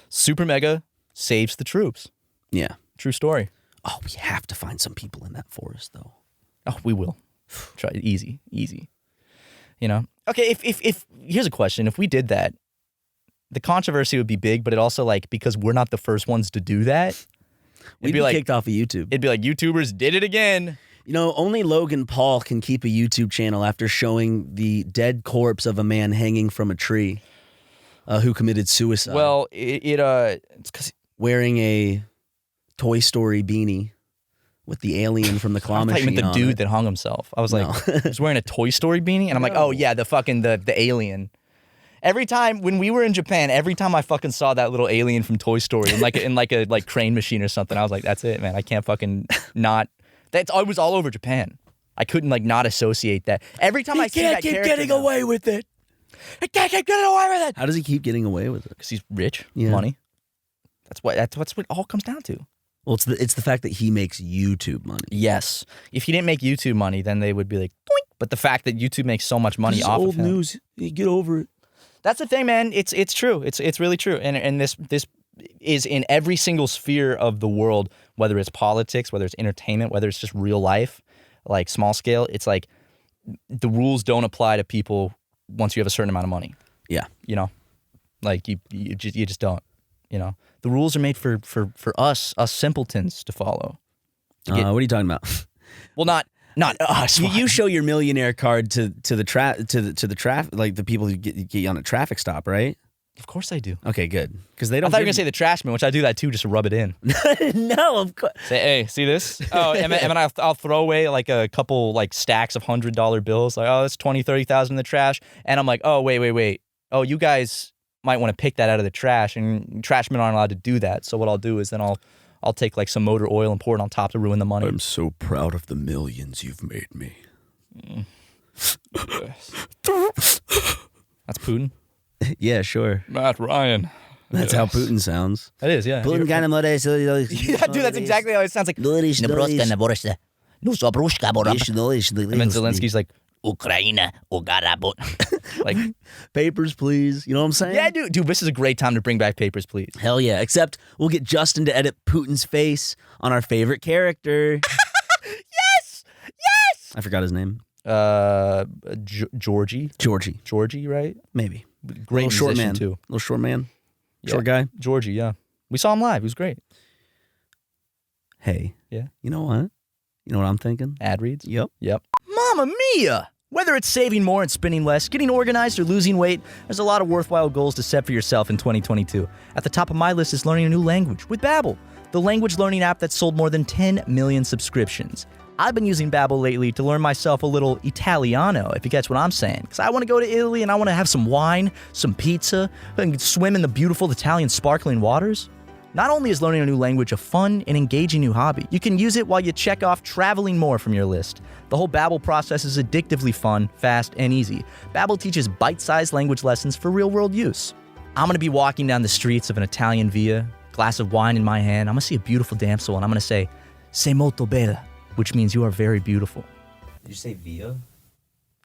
S3: SuperMega saves the troops.
S2: Yeah.
S3: True story.
S2: Oh, we have to find some people in that forest, though.
S3: Oh, we will. Try it. Easy. Okay, if here's a question. If we did that, the controversy would be big, but it also like because we're not the first ones to do that.
S2: We'd be kicked off of YouTube.
S3: It'd be like YouTubers did it again.
S2: You know, only Logan Paul can keep a YouTube channel after showing the dead corpse of a man hanging from a tree who committed suicide.
S3: Well, it's 'cause
S2: wearing a Toy Story beanie with the alien from the claw
S3: I thought you
S2: machine
S3: meant the dude
S2: on it.
S3: that hung himself. I was like, he's wearing a Toy Story beanie, and I'm like, oh yeah, the alien. Every time when we were in Japan, every time I fucking saw that little alien from Toy Story in like a crane machine or something, I was like, that's it, man. I can't fucking not. It was all over Japan. I couldn't like not associate that. Every time I see that character,
S2: he can't keep getting away with it.
S3: He can't keep getting away with it.
S2: How does he keep getting away with it?
S3: Because he's rich,
S2: Yeah.
S3: money. That's what it all comes down to.
S2: Well, it's the fact that he makes YouTube money.
S3: Yes. If he didn't make YouTube money, then they would be like, doink. But the fact that YouTube makes so much money
S2: This is
S3: off
S2: old
S3: of him.
S2: news. You get over it.
S3: That's the thing, man. It's true. It's really true. And this is in every single sphere of the world, whether it's politics, whether it's entertainment, whether it's just real life, like small scale. It's like the rules don't apply to people once you have a certain amount of money.
S2: Yeah.
S3: You know, like you just don't. You know, the rules are made for us simpletons to follow.
S2: What are you talking about?
S3: Well, not us.
S2: You show your millionaire card to the traffic, like the people who get you on a traffic stop, right?
S3: Of course I do.
S2: Okay, good. Because they
S3: I
S2: don't.
S3: thought you were gonna say the trash man, which I do that too, just to rub it in.
S2: No, of course.
S3: Say, hey, see this? Oh, and then I'll throw away like a couple like stacks of $100 bills. Like, oh, that's 20, 30,000 in the trash. And I'm like, oh, wait. Oh, you guys might want to pick that out of the trash, and trash men aren't allowed to do that. So what I'll do is then I'll take like some motor oil and pour it on top to ruin the money.
S2: I'm so proud of the millions you've made me.
S3: That's Putin.
S2: Yeah, sure.
S3: Matt Ryan.
S2: That's how Putin sounds.
S3: That is, yeah.
S2: Putin kind of
S3: Yeah, dude, that's exactly how it sounds like. And then Zelensky's like, Ukraine, like,
S2: papers, please. You know what I'm saying?
S3: yeah, dude, this is a great time to bring back papers, please.
S2: Hell yeah. Except we'll get Justin to edit Putin's face on our favorite character.
S3: Yes!
S2: I forgot his name.
S3: Georgie, right?
S2: Maybe.
S3: Great
S2: Little short
S3: musician
S2: man
S3: too.
S2: Little short man.
S3: Yeah.
S2: Short guy.
S3: Georgie, yeah. We saw him live. He was great.
S2: Hey.
S3: Yeah.
S2: You know what? You know what I'm thinking?
S3: Ad reads.
S2: Yep.
S3: Mamma mia! Whether it's saving more and spending less, getting organized, or losing weight, there's a lot of worthwhile goals to set for yourself in 2022. At the top of my list is learning a new language with Babbel, the language learning app that's sold more than 10 million subscriptions. I've been using Babbel lately to learn myself a little Italiano, if you catch what I'm saying. Because I want to go to Italy and I want to have some wine, some pizza, and swim in the beautiful Italian sparkling waters. Not only is learning a new language a fun and engaging new hobby, you can use it while you check off traveling more from your list. The whole Babbel process is addictively fun, fast, and easy. Babbel teaches bite-sized language lessons for real-world use. I'm going to be walking down the streets of an Italian via, glass of wine in my hand. I'm going to see a beautiful damsel, and I'm going to say, "Sei molto bella," which means you are very beautiful.
S2: Did you say via?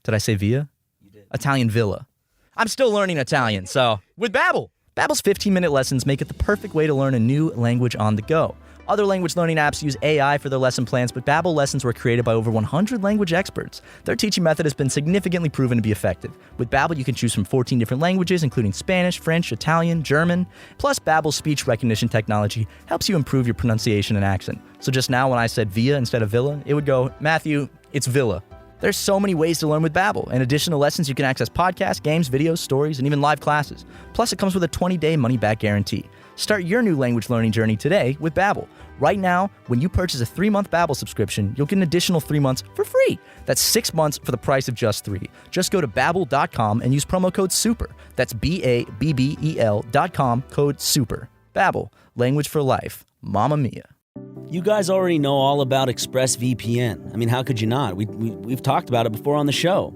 S3: Did I say via?
S2: You did.
S3: Italian villa. I'm still learning Italian, so with Babbel. Babbel's 15-minute lessons make it the perfect way to learn a new language on the go. Other language learning apps use AI for their lesson plans, but Babbel lessons were created by over 100 language experts. Their teaching method has been significantly proven to be effective. With Babbel, you can choose from 14 different languages, including Spanish, French, Italian, German. Plus, Babbel's speech recognition technology helps you improve your pronunciation and accent. So just now, when I said via instead of villa, it would go, Matthew, it's villa. There's so many ways to learn with Babbel. In addition to lessons, you can access podcasts, games, videos, stories, and even live classes. Plus, it comes with a 20-day money-back guarantee. Start your new language learning journey today with Babbel. Right now, when you purchase a 3-month Babbel subscription, you'll get an additional 3 months for free. That's 6 months for the price of just 3. Just go to Babbel.com and use promo code SUPER. That's BABBEL.com, code SUPER. Babbel, language for life. Mamma mia.
S2: You guys already know all about ExpressVPN. I mean, how could you not? We've talked about it before on the show.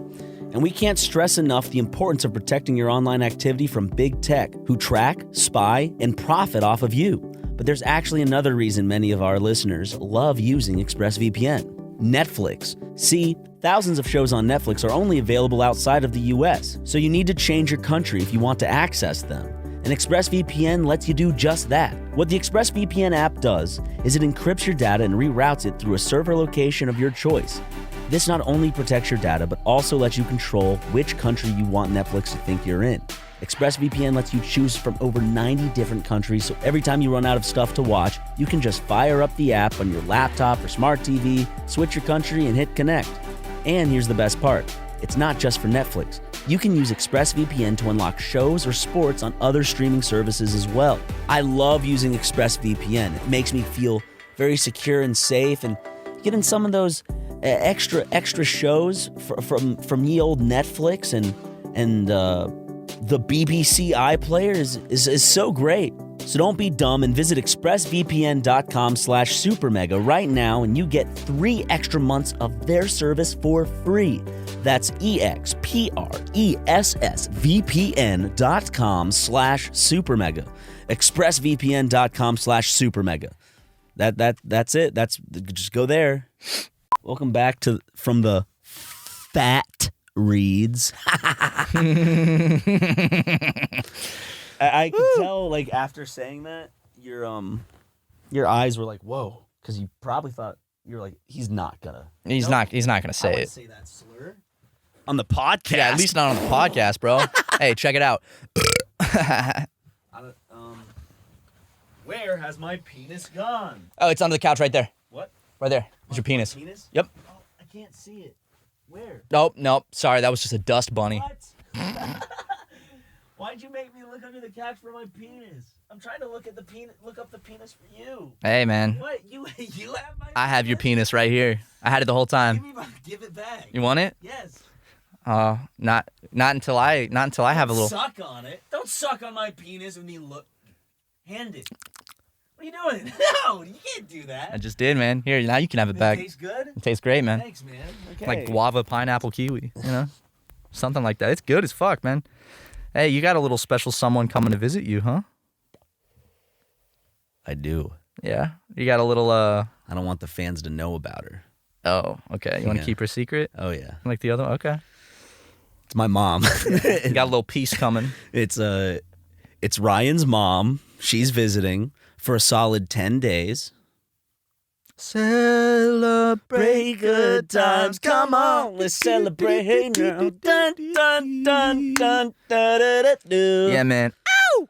S2: And we can't stress enough the importance of protecting your online activity from big tech, who track, spy, and profit off of you. But there's actually another reason many of our listeners love using ExpressVPN. Netflix. See, thousands of shows on Netflix are only available outside of the US, so you need to change your country if you want to access them. And ExpressVPN lets you do just that. What the ExpressVPN app does is it encrypts your data and reroutes it through a server location of your choice. This not only protects your data, but also lets you control which country you want Netflix to think you're in. ExpressVPN lets you choose from over 90 different countries, so every time you run out of stuff to watch, you can just fire up the app on your laptop or smart TV, switch your country, and hit connect. And here's the best part. It's not just for Netflix. You can use ExpressVPN to unlock shows or sports on other streaming services as well. I love using ExpressVPN. It makes me feel very secure and safe, and getting some of those extra shows from ye old Netflix and the BBC iPlayer is so great. So don't be dumb and visit expressvpn.com/supermega right now, and you get 3 extra months of their service for free. That's expressvpn.com/supermega. expressvpn.com/supermega. That's it. Just go there. Welcome back from the Fat Reads. I could tell, like, after saying that, your eyes were like, whoa, because you probably thought you're like, he's not gonna
S3: say it.
S2: Say that slur on the podcast.
S3: Yeah, at least not on the podcast, bro. Hey, check it out.
S2: Where has my penis gone?
S3: Oh, it's under the couch right there.
S2: What?
S3: Right there. It's your penis.
S2: Penis?
S3: Yep.
S2: Oh, I can't see it. Where?
S3: Nope. Sorry, that was just a dust bunny.
S2: What? Why'd you make me look under the couch for my penis? I'm trying to look up the penis for you.
S3: Hey, man.
S2: What? You have my
S3: I have your penis right here. I had it the whole time.
S2: Give it back.
S3: You want it?
S2: Yes.
S3: Not until I have a little.
S2: Suck on it. Don't suck on my penis and then look. Hand it. What are you doing? No, you can't do that.
S3: I just did, man. Here, now you can have it back.
S2: It tastes good?
S3: It tastes great, man.
S2: Thanks, man. Okay.
S3: Like guava, pineapple, kiwi, something like that. It's good as fuck, man. Hey, you got a little special someone coming to visit you, huh?
S2: I do.
S3: Yeah, you got a little.
S2: I don't want the fans to know about her.
S3: Oh, okay. You want to keep her secret?
S2: Oh yeah.
S3: Like the other? Okay.
S2: It's my mom.
S3: You got a little piece coming.
S2: It's Ryan's mom. She's visiting for a solid 10 days. Celebrate good times. Come on, let's celebrate now. Dun, dun, dun, dun, da, da, da, do.
S3: Yeah, man. Ow!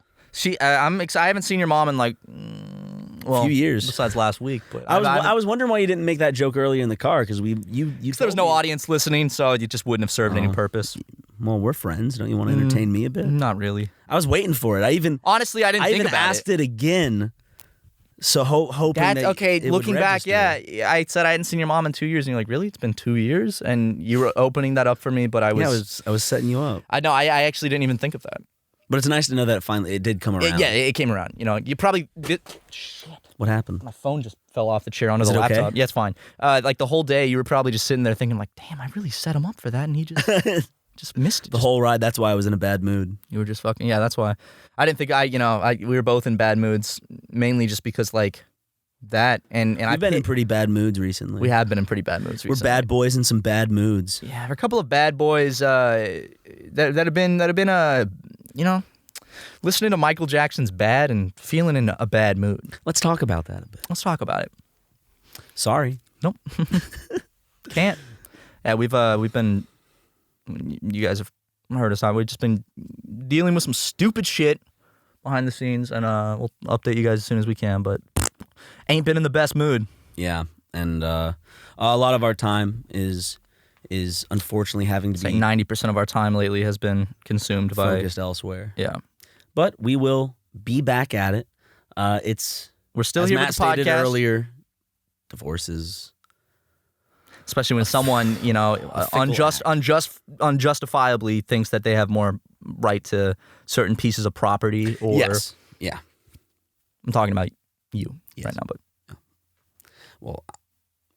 S3: I'm excited. I haven't seen your mom in like
S2: a few years.
S3: Besides last week, but
S2: I was wondering why you didn't make that joke earlier in the car, because you
S3: there was no audience listening, so it just wouldn't have served any purpose.
S2: Well, we're friends. Don't you want to entertain me a bit?
S3: Not really.
S2: I was waiting for it.
S3: Honestly, I didn't think about it.
S2: I asked it again. So hoping that
S3: okay.
S2: it
S3: Looking
S2: would
S3: back,
S2: register.
S3: yeah, I said I hadn't seen your mom in 2 years, and you're like, really? It's been 2 years, and you were opening that up for me, but I was
S2: setting you up.
S3: I know. I actually didn't even think of that.
S2: But it's nice to know that it did come around.
S3: It came around. You probably did. Shit.
S2: What happened?
S3: My phone just fell off the chair onto the
S2: it
S3: laptop.
S2: okay?
S3: Yeah, it's fine. Like the whole day, you were probably just sitting there thinking, like, damn, I really set him up for that, and he just just missed it.
S2: The whole ride. That's why I was in a bad mood.
S3: You were just fucking. Yeah, that's why. I didn't think we were both in bad moods, mainly just because like that and
S2: We've been in pretty bad moods recently.
S3: We have been in pretty bad moods recently.
S2: We're bad boys in some bad moods.
S3: Yeah, a couple of bad boys that have been listening to Michael Jackson's Bad and feeling in a bad mood.
S2: Let's talk about that a bit.
S3: Let's talk about it.
S2: Sorry.
S3: Nope. Can't. Yeah, we've been. You guys have heard us on. We've just been dealing with some stupid shit behind the scenes, and we'll update you guys as soon as we can. But ain't been in the best mood.
S2: Yeah, and a lot of our time is unfortunately having to be
S3: 90% of our time lately has been consumed by
S2: focused elsewhere.
S3: Yeah,
S2: but we will be back at it.
S3: We're still
S2: as
S3: here
S2: Matt
S3: with the podcast.
S2: Stated earlier, divorces.
S3: Especially when someone, unjustifiably thinks that they have more right to certain pieces of property. Or
S2: yes. Yeah.
S3: I'm talking about you right now, but
S2: well,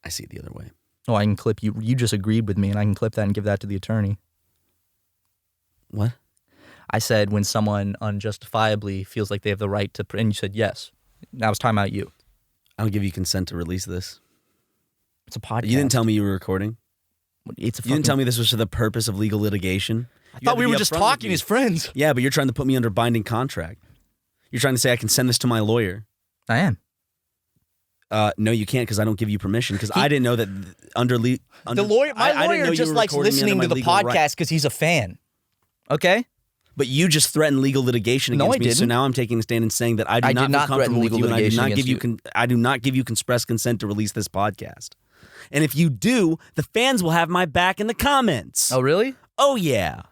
S2: I see it the other way.
S3: Oh, I can clip you. You just agreed with me, and I can clip that and give that to the attorney.
S2: What?
S3: I said when someone unjustifiably feels like they have the right to, and you said yes. Now it's time out you.
S2: I don't give you consent to release this.
S3: It's a podcast.
S2: You didn't tell me you were recording.
S3: You
S2: didn't tell me this was for the purpose of legal litigation.
S3: I thought we were just talking as friends.
S2: Yeah, but you're trying to put me under binding contract. You're trying to say I can send this to my lawyer.
S3: I am.
S2: No, you can't, because I don't give you permission. Because I didn't know that
S3: my lawyer just likes listening to the podcast because he's a fan. Okay.
S2: But you just threatened legal litigation
S3: No,
S2: against
S3: I
S2: me. So
S3: didn't.
S2: now I'm taking a stand and saying that I do
S3: I
S2: not
S3: did
S2: feel
S3: not
S2: comfortable
S3: threaten
S2: with
S3: legal
S2: you, and I do
S3: litigation
S2: not give you
S3: against
S2: I do not give you express consent to release this podcast. And if you do, the fans will have my back in the comments.
S3: Oh, really?
S2: Oh yeah.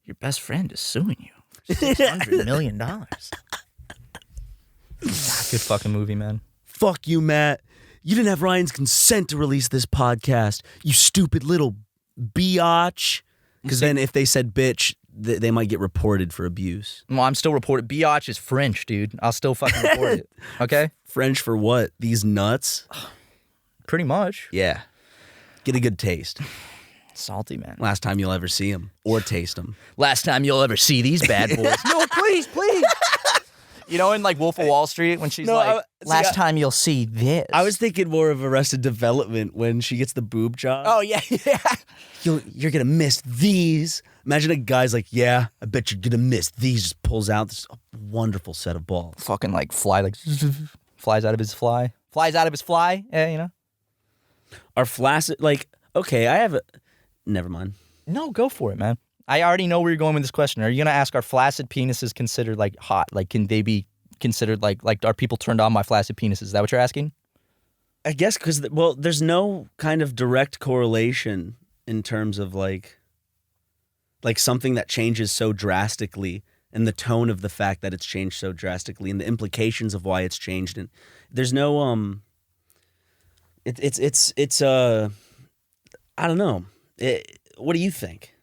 S3: Your best friend is suing you for $600 million. Good fucking movie, man.
S2: Fuck you, Matt. You didn't have Ryan's consent to release this podcast, you stupid little biatch. Because then if they said bitch, they might get reported for abuse.
S3: Well, I'm still reported. Biatch is French, dude. I'll still fucking report it. Okay?
S2: French for what? These nuts?
S3: Pretty much.
S2: Yeah. Get a good taste.
S3: Salty, man.
S2: Last time you'll ever see them or taste them.
S3: Last time you'll ever see these bad boys. No, please. You know, in like Wolf of Wall Street, when she's last time you'll see this.
S2: I was thinking more of Arrested Development when she gets the boob job.
S3: Oh, yeah.
S2: You're going to miss these. Imagine a guy's like, yeah, I bet you're going to miss these. Just pulls out this wonderful set of balls.
S3: Fucking like flies out of his fly. Flies out of his fly. Yeah, you know.
S2: Are flaccid, like, okay, I have a, never mind.
S3: No, go for it, man. I already know where you're going with this question. Are you going to ask, are flaccid penises considered like hot? Like, can they be considered like are people turned on by flaccid penises? Is that what you're asking?
S2: I guess because, well, there's no kind of direct correlation in terms of like something that changes so drastically and the tone of the fact that it's changed so drastically and the implications of why it's changed. And there's no, it's I don't know. What do you think?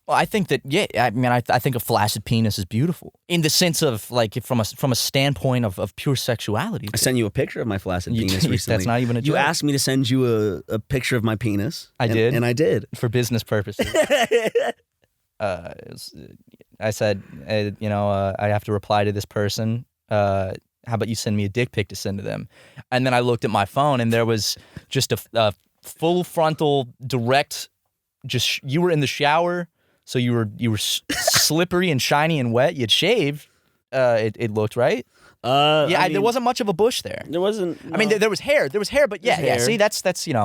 S3: Well, I think that, yeah, I mean, I think a flaccid penis is beautiful in the sense of, like, from a standpoint of pure sexuality.
S2: I sent you a picture of my flaccid penis recently.
S3: That's not even a joke.
S2: You asked me to send you a picture of my penis.
S3: I did.
S2: And I did.
S3: For business purposes. I said, I have to reply to this person. How about you send me a dick pic to send to them? And then I looked at my phone, and there was just a full frontal, direct, just, you were in the shower, so you were slippery and shiny and wet. You'd shaved. It looked right. There wasn't much of a bush there.
S2: There wasn't. No.
S3: I mean, there was hair. But yeah. See, that's shaved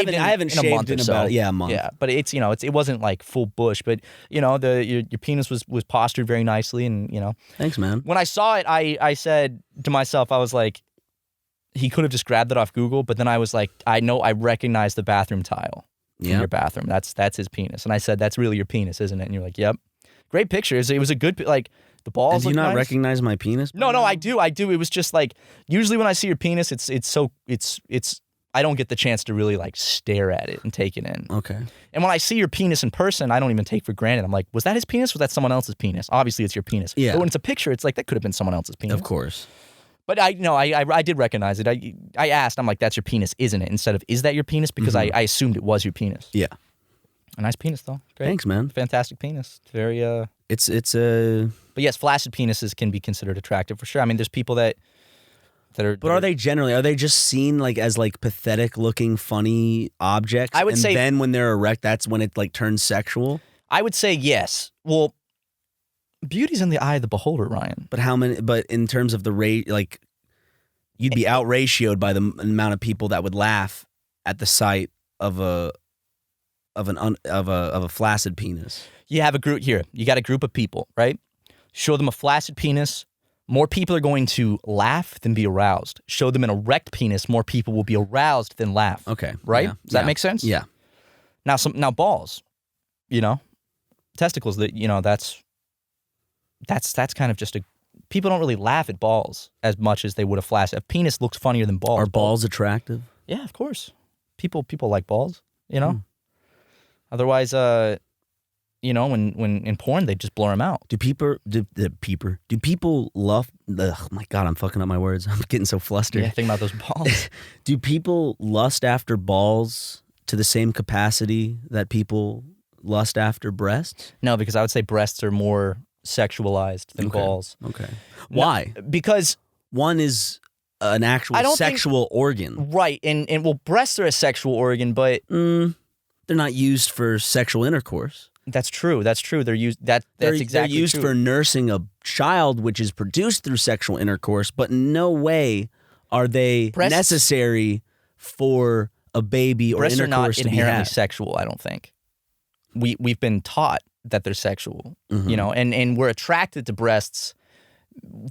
S2: I haven't
S3: in a
S2: shaved
S3: month
S2: in
S3: or so.
S2: about a month.
S3: Yeah, but it wasn't like full bush. But your penis was postured very nicely, and
S2: Thanks, man.
S3: When I saw it, I said to myself, I was like, he could have just grabbed it off Google. But then I was like, I recognize the bathroom tile. In your bathroom. That's his penis. And I said, that's really your penis, isn't it? And you're like, yep. Great picture. It was a good, like, the balls.
S2: Do you not
S3: nice.
S2: recognize my penis?
S3: No, I do. It was just like, usually when I see your penis, it's I don't get the chance to really like stare at it and take it in.
S2: Okay.
S3: And when I see your penis in person, I don't even take for granted. I'm like, was that his penis? Was that someone else's penis? Obviously, it's your penis.
S2: Yeah.
S3: But when it's a picture, it's like, that could have been someone else's penis.
S2: Of course.
S3: But I did recognize it. I asked, I'm like, that's your penis, isn't it? Instead of, is that your penis? Because I assumed it was your penis.
S2: Yeah.
S3: A nice penis, though. Great.
S2: Thanks, man.
S3: Fantastic penis. It's very,
S2: It's a...
S3: But yes, flaccid penises can be considered attractive for sure. I mean, there's people that are...
S2: But are they just seen like as like pathetic looking, funny objects?
S3: I would say...
S2: And then when they're erect, that's when it like turns sexual?
S3: I would say yes. Well, beauty's in the eye of the beholder, Ryan.
S2: But in terms of the rate, like, you'd be out-ratioed by the amount of people that would laugh at the sight of a flaccid penis.
S3: You have a group here. You got a group of people, right? Show them a flaccid penis. More people are going to laugh than be aroused. Show them an erect penis. More people will be aroused than laugh.
S2: Okay.
S3: Right?
S2: Yeah.
S3: Does that make sense?
S2: Yeah.
S3: Now balls, testicles, that's kind of just people don't really laugh at balls as much as they would a flaccid. A penis looks funnier than balls.
S2: Are balls attractive?
S3: Yeah, of course. People like balls, Otherwise, when in porn, they just blur them out.
S2: Do people love, my God, I'm fucking up my words. I'm getting so flustered.
S3: Yeah, think about those balls.
S2: Do people lust after balls to the same capacity that people lust after breasts?
S3: No, because I would say breasts are more sexualized than balls.
S2: Okay. Why?
S3: Because
S2: one is an actual sexual organ.
S3: Right. And breasts are a sexual organ, but
S2: they're not used for sexual intercourse.
S3: That's true. They're used they're
S2: used for nursing a child, which is produced through sexual intercourse, but in no way are they necessary for a baby or intercourse to be had.
S3: Breasts are not inherently sexual, I don't think. We've been taught that they're sexual, you know, and we're attracted to breasts.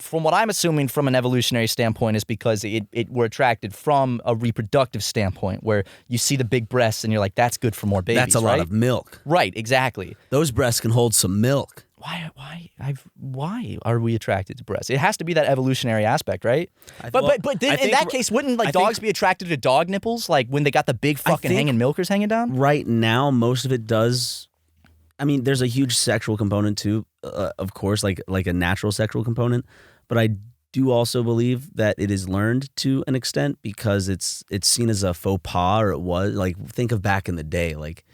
S3: From what I'm assuming from an evolutionary standpoint is because we're attracted from a reproductive standpoint where you see the big breasts and you're like, that's good for more babies.
S2: That's a lot of milk.
S3: Right, exactly.
S2: Those breasts can hold some milk.
S3: Why are we attracted to breasts? It has to be that evolutionary aspect, right? But then in that case, wouldn't dogs be attracted to dog nipples, like when they got the big fucking hanging milkers hanging down?
S2: Right now, most of it does. I mean, there's a huge sexual component too, of course, like a natural sexual component. But I do also believe that it is learned to an extent because it's seen as a faux pas, or it was like, think of back in the day, like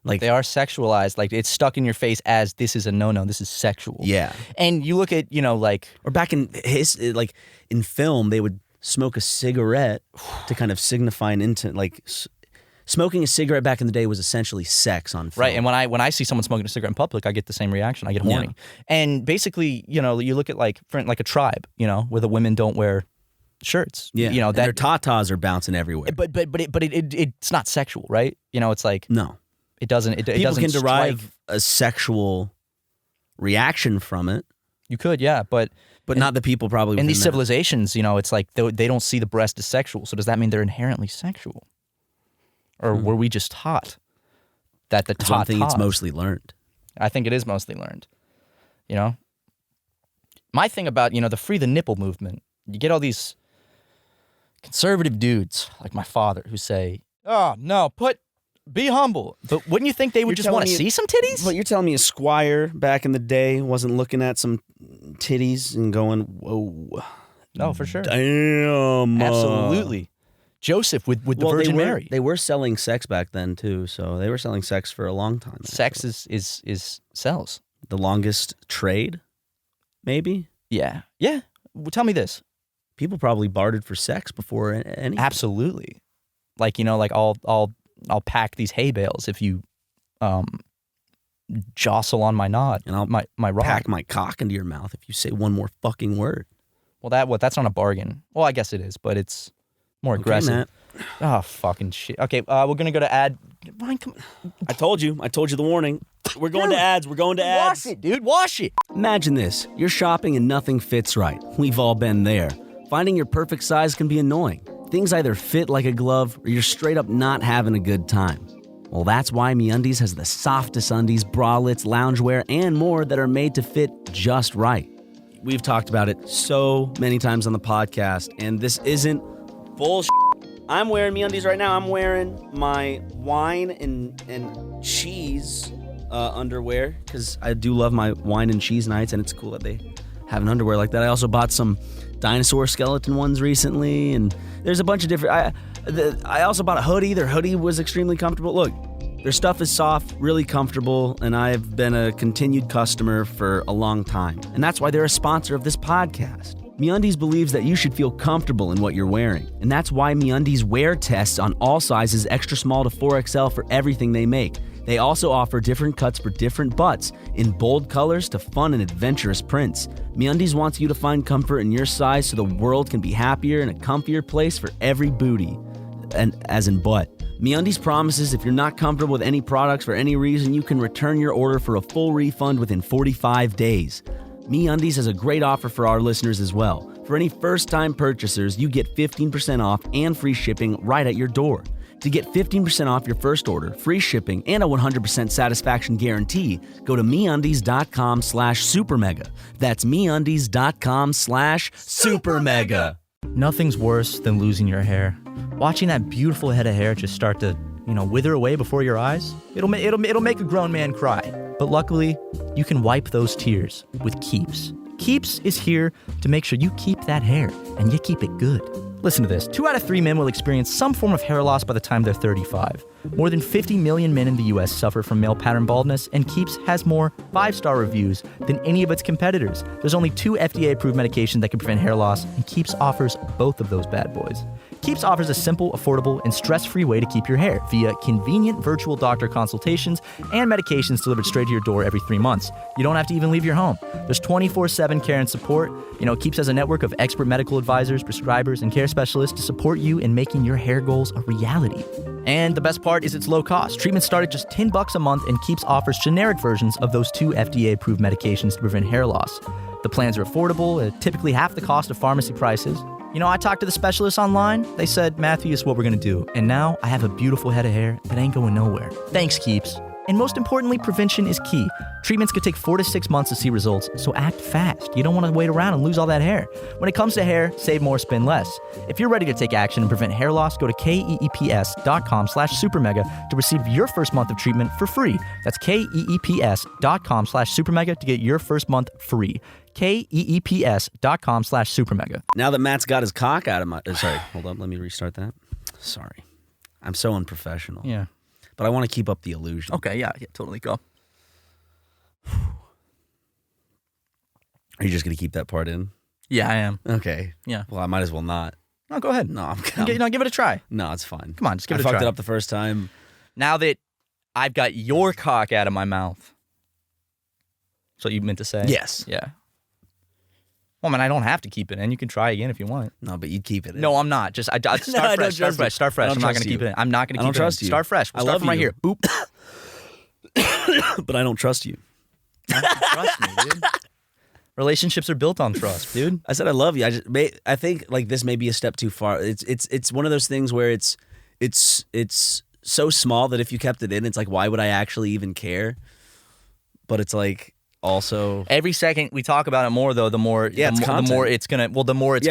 S3: they are sexualized, like it's stuck in your face as this is a no-no, this is sexual.
S2: Yeah.
S3: And you look at, you know, like,
S2: or back in like in film, they would smoke a cigarette to kind of signify an intent, like. Smoking a cigarette back in the day was essentially sex on film.
S3: Right, and when I see someone smoking a cigarette in public, I get the same reaction. I get horny. Yeah. And basically, you know, you look at like a tribe, you know, where the women don't wear shirts.
S2: Yeah,
S3: you know,
S2: their tatas are bouncing everywhere.
S3: But it's not sexual, right? You know, it's like
S2: no,
S3: it doesn't.
S2: People can derive a sexual reaction from it.
S3: You could, yeah, but
S2: not the people probably
S3: in these civilizations. You know, it's like they don't see the breast as sexual. So does that mean they're inherently sexual? Or were we just taught that the
S2: I think it's mostly learned.
S3: I think it is mostly learned. You know? My thing about, you know, the free the nipple movement, you get all these conservative dudes like my father who say, oh, no, be humble. But wouldn't you think they would just want to see some titties?
S2: But you're telling me a squire back in the day wasn't looking at some titties and going, whoa.
S3: No, for sure.
S2: Damn.
S3: Absolutely. Joseph with the Virgin Mary.
S2: They were selling sex back then too, so they were selling sex for a long time. Actually.
S3: Sex is sells.
S2: The longest trade, maybe?
S3: Yeah. Yeah. Well, tell me this.
S2: People probably bartered for sex before anything.
S3: Absolutely. Like, you know, like I'll pack these hay bales if you jostle on my nod.
S2: And I'll
S3: my rod.
S2: Pack my cock into your mouth if you say one more fucking word.
S3: Well, that's not a bargain. Well, I guess it is, but it's more aggressive.
S2: Matt.
S3: Oh, fucking shit. Okay, we're going to go to ad. Ryan, come on.
S2: I told you the warning. We're going to ads. We're going to ads.
S3: Wash it, dude. Wash it.
S2: Imagine this. You're shopping and nothing fits right. We've all been there. Finding your perfect size can be annoying. Things either fit like a glove or you're straight up not having a good time. Well, that's why MeUndies has the softest undies, bralettes, loungewear, and more that are made to fit just right. We've talked about it so many times on the podcast, and this isn't bullshit. I'm wearing MeUndies right now. I'm wearing my wine and cheese underwear because I do love my wine and cheese nights, and it's cool that they have an underwear like that. I also bought some dinosaur skeleton ones recently, and there's a bunch of different. I also bought a hoodie. Their hoodie was extremely comfortable. Look, their stuff is soft, really comfortable, and I've been a continued customer for a long time, and that's why they're a sponsor of this podcast. MeUndies believes that you should feel comfortable in what you're wearing, and that's why MeUndies wear tests on all sizes extra small to 4XL for everything they make. They also offer different cuts for different butts, in bold colors to fun and adventurous prints. MeUndies wants you to find comfort in your size so the world can be happier and a comfier place for every booty, and as in butt. MeUndies promises if you're not comfortable with any products for any reason, you can return your order for a full refund within 45 days. MeUndies has a great offer for our listeners as well. For any first-time purchasers, you get 15% off and free shipping right at your door. To get 15% off your first order, free shipping, and a 100% satisfaction guarantee, go to MeUndies.com/SuperMega. That's MeUndies.com/SuperMega.
S3: Nothing's worse than losing your hair. Watching that beautiful head of hair just start to, wither away before your eyes, it'll make a grown man cry. But luckily, you can wipe those tears with Keeps. Keeps is here to make sure you keep that hair and you keep it good. Listen to this. 2 out of 3 men will experience some form of hair loss by the time they're 35. More than 50 million men in the U.S. suffer from male pattern baldness, and Keeps has more 5-star reviews than any of its competitors. There's only 2 FDA-approved medications that can prevent hair loss, and Keeps offers both of those bad boys. Keeps offers a simple, affordable, and stress-free way to keep your hair via convenient virtual doctor consultations and medications delivered straight to your door every 3 months. You don't have to even leave your home. There's 24/7 care and support. Keeps has a network of expert medical advisors, prescribers, and care specialists to support you in making your hair goals a reality. And the best part is it's low cost. Treatments start at just $10 a month, and Keeps offers generic versions of those 2 FDA-approved medications to prevent hair loss. The plans are affordable, at typically half the cost of pharmacy prices. You know, I talked to the specialists online. They said, Matthew, is what we're going to do. And now I have a beautiful head of hair that ain't going nowhere. Thanks, Keeps. And most importantly, prevention is key. Treatments could take 4 to 6 months to see results, so act fast. You don't want to wait around and lose all that hair. When it comes to hair, save more, spend less. If you're ready to take action and prevent hair loss, go to keeps.com/supermega to receive your first month of treatment for free. That's keeps.com/supermega to get your first month free. keeps.com/supermega.
S2: Now that Matt's got his cock out of my... Sorry, hold on. Let me restart that. Sorry. I'm so unprofessional.
S3: Yeah.
S2: But I want to keep up the illusion.
S3: Okay, yeah, totally. Go.
S2: Are you just going to keep that part in?
S3: Yeah, I am.
S2: Okay.
S3: Yeah.
S2: Well, I might as well not.
S3: No, go ahead.
S2: No,
S3: give it a try.
S2: No, it's fine.
S3: Come on, just give it a
S2: try. I
S3: try.
S2: fucked it up the first time.
S3: Now that I've got your cock out of my mouth. That's what you meant to say?
S2: Yes.
S3: Yeah. Well, man, I don't have to keep it in. You can try again if you want.
S2: No, but you'd keep it in.
S3: No, I'm not. Just start fresh. Start fresh. I'm not going to keep it in. I'm not going to keep it in.
S2: I don't trust you.
S3: Start fresh. We'll start from right here. Boop.
S2: But I don't trust you.
S3: Trust me, dude. Relationships are built on trust, dude.
S2: I said I love you. I think like this may be a step too far. It's one of those things where it's so small that if you kept it in, it's like, why would I actually even care? But it's like also
S3: every second we talk about it more, though, the more it's gonna matter.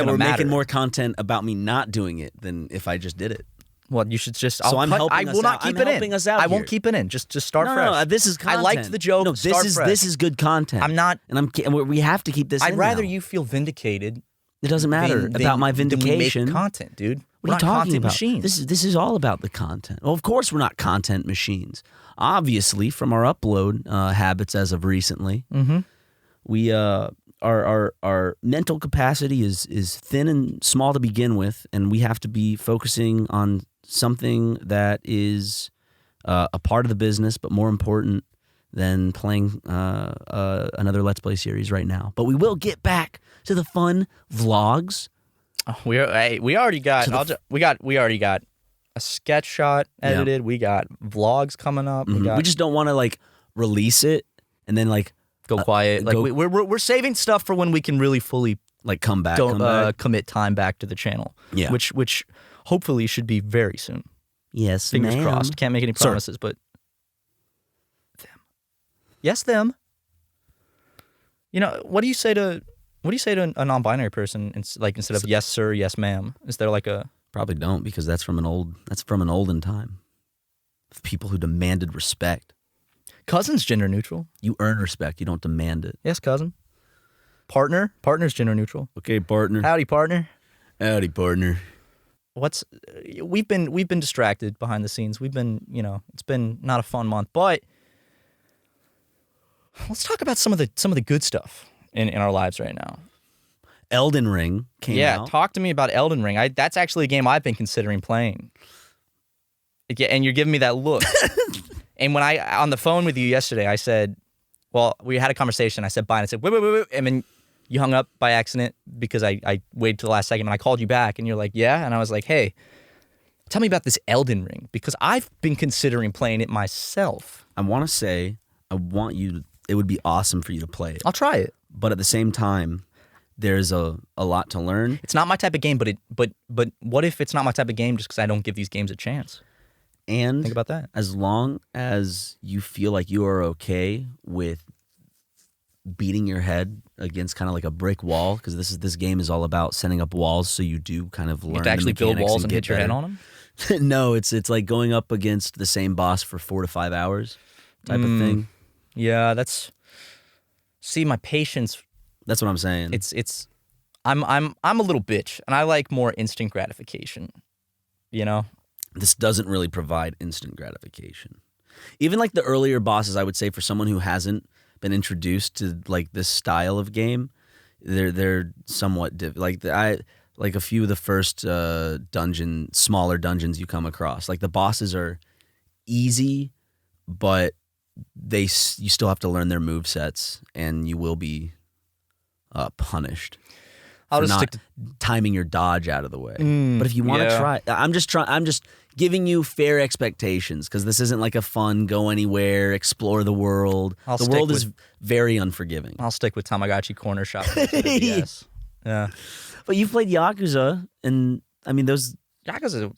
S2: We're making more content about me not doing it than if I just did it.
S3: Well, you should just.
S2: I will not keep it in.
S3: I won't keep it in. Just start fresh.
S2: No, this is content.
S3: I liked the joke.
S2: No, this is good content.
S3: I'm not,
S2: and we have to keep this.
S3: I'd rather you feel vindicated.
S2: It doesn't matter about my vindication.
S3: We make content, dude.
S2: What are you talking about?
S3: Machines.
S2: This is all about the content. Well, of course we're not content machines. Obviously, from our upload habits as of recently, we our mental capacity is thin and small to begin with, and we have to be focusing on something that is a part of the business, but more important than playing another Let's Play series right now. But we will get back to the fun vlogs.
S3: Oh, we already got a sketch shot edited. Yeah. We got vlogs coming up.
S2: We just don't want to like release it and then like
S3: go quiet. Like we're saving stuff for when we can really fully
S2: like come back.
S3: Commit time back to the channel.
S2: Yeah,
S3: which hopefully should be very soon.
S2: Yes,
S3: fingers crossed. Can't make any promises, but them. Yes, them. You know, what do you say to a non-binary person? Like instead of yes sir, yes ma'am, is there like a?
S2: Probably don't, because that's from an olden time of people who demanded respect.
S3: Cousin's gender neutral.
S2: You earn respect. You don't demand it.
S3: Yes, cousin. Partner's gender neutral.
S2: Okay, partner.
S3: Howdy, partner.
S2: Howdy, partner.
S3: We've been distracted behind the scenes. We've been, it's been not a fun month, but let's talk about some of the good stuff in our lives right now.
S2: Elden Ring came out.
S3: Yeah, talk to me about Elden Ring. That's actually a game I've been considering playing. And you're giving me that look. And when on the phone with you yesterday, I said, well, we had a conversation. I said bye, and I said, wait. And then you hung up by accident because I waited till the last second, and I called you back, and you're like, yeah? And I was like, hey, tell me about this Elden Ring, because I've been considering playing it myself.
S2: I want to say, it would be awesome for you to play it.
S3: I'll try it.
S2: But at the same time, there's a lot to learn.
S3: It's not my type of game, but what if it's not my type of game just because I don't give these games a chance?
S2: And
S3: think about that.
S2: As long as you feel like you are okay with beating your head against kind of like a brick wall, because this game is all about setting up walls, so you do kind of learn.
S3: You have to actually build walls and hit your head on them?
S2: No, it's like going up against the same boss for 4 to 5 hours type of thing.
S3: Yeah, see, my patience.
S2: That's what I'm saying.
S3: I'm a little bitch, and I like more instant gratification.
S2: This doesn't really provide instant gratification. Even like the earlier bosses, I would say, for someone who hasn't been introduced to like this style of game, they're somewhat like a few of the first smaller dungeons you come across. Like the bosses are easy, but you still have to learn their movesets, and you will be punished. I'll just stick to timing your dodge out of the way. But if you want to try, I'm just giving you fair expectations, because this isn't like a fun, go anywhere, explore the world. The world is very unforgiving.
S3: I'll stick with Tamagotchi corner shop. Yes. Yeah.
S2: But you've played Yakuza, and I mean, those...
S3: Yakuza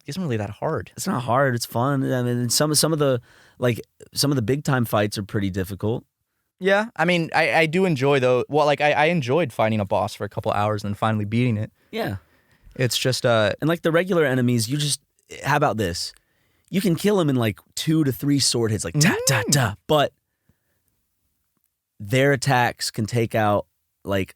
S3: isn't really that hard.
S2: It's not hard. It's fun. I mean, some of the big time fights are pretty difficult.
S3: Yeah, I mean, I do enjoy though. Well, like I enjoyed fighting a boss for a couple hours and then finally beating it.
S2: Yeah,
S3: it's just
S2: and like the regular enemies, how about this? You can kill them in like 2 to 3 sword hits, like da da da. But their attacks can take out like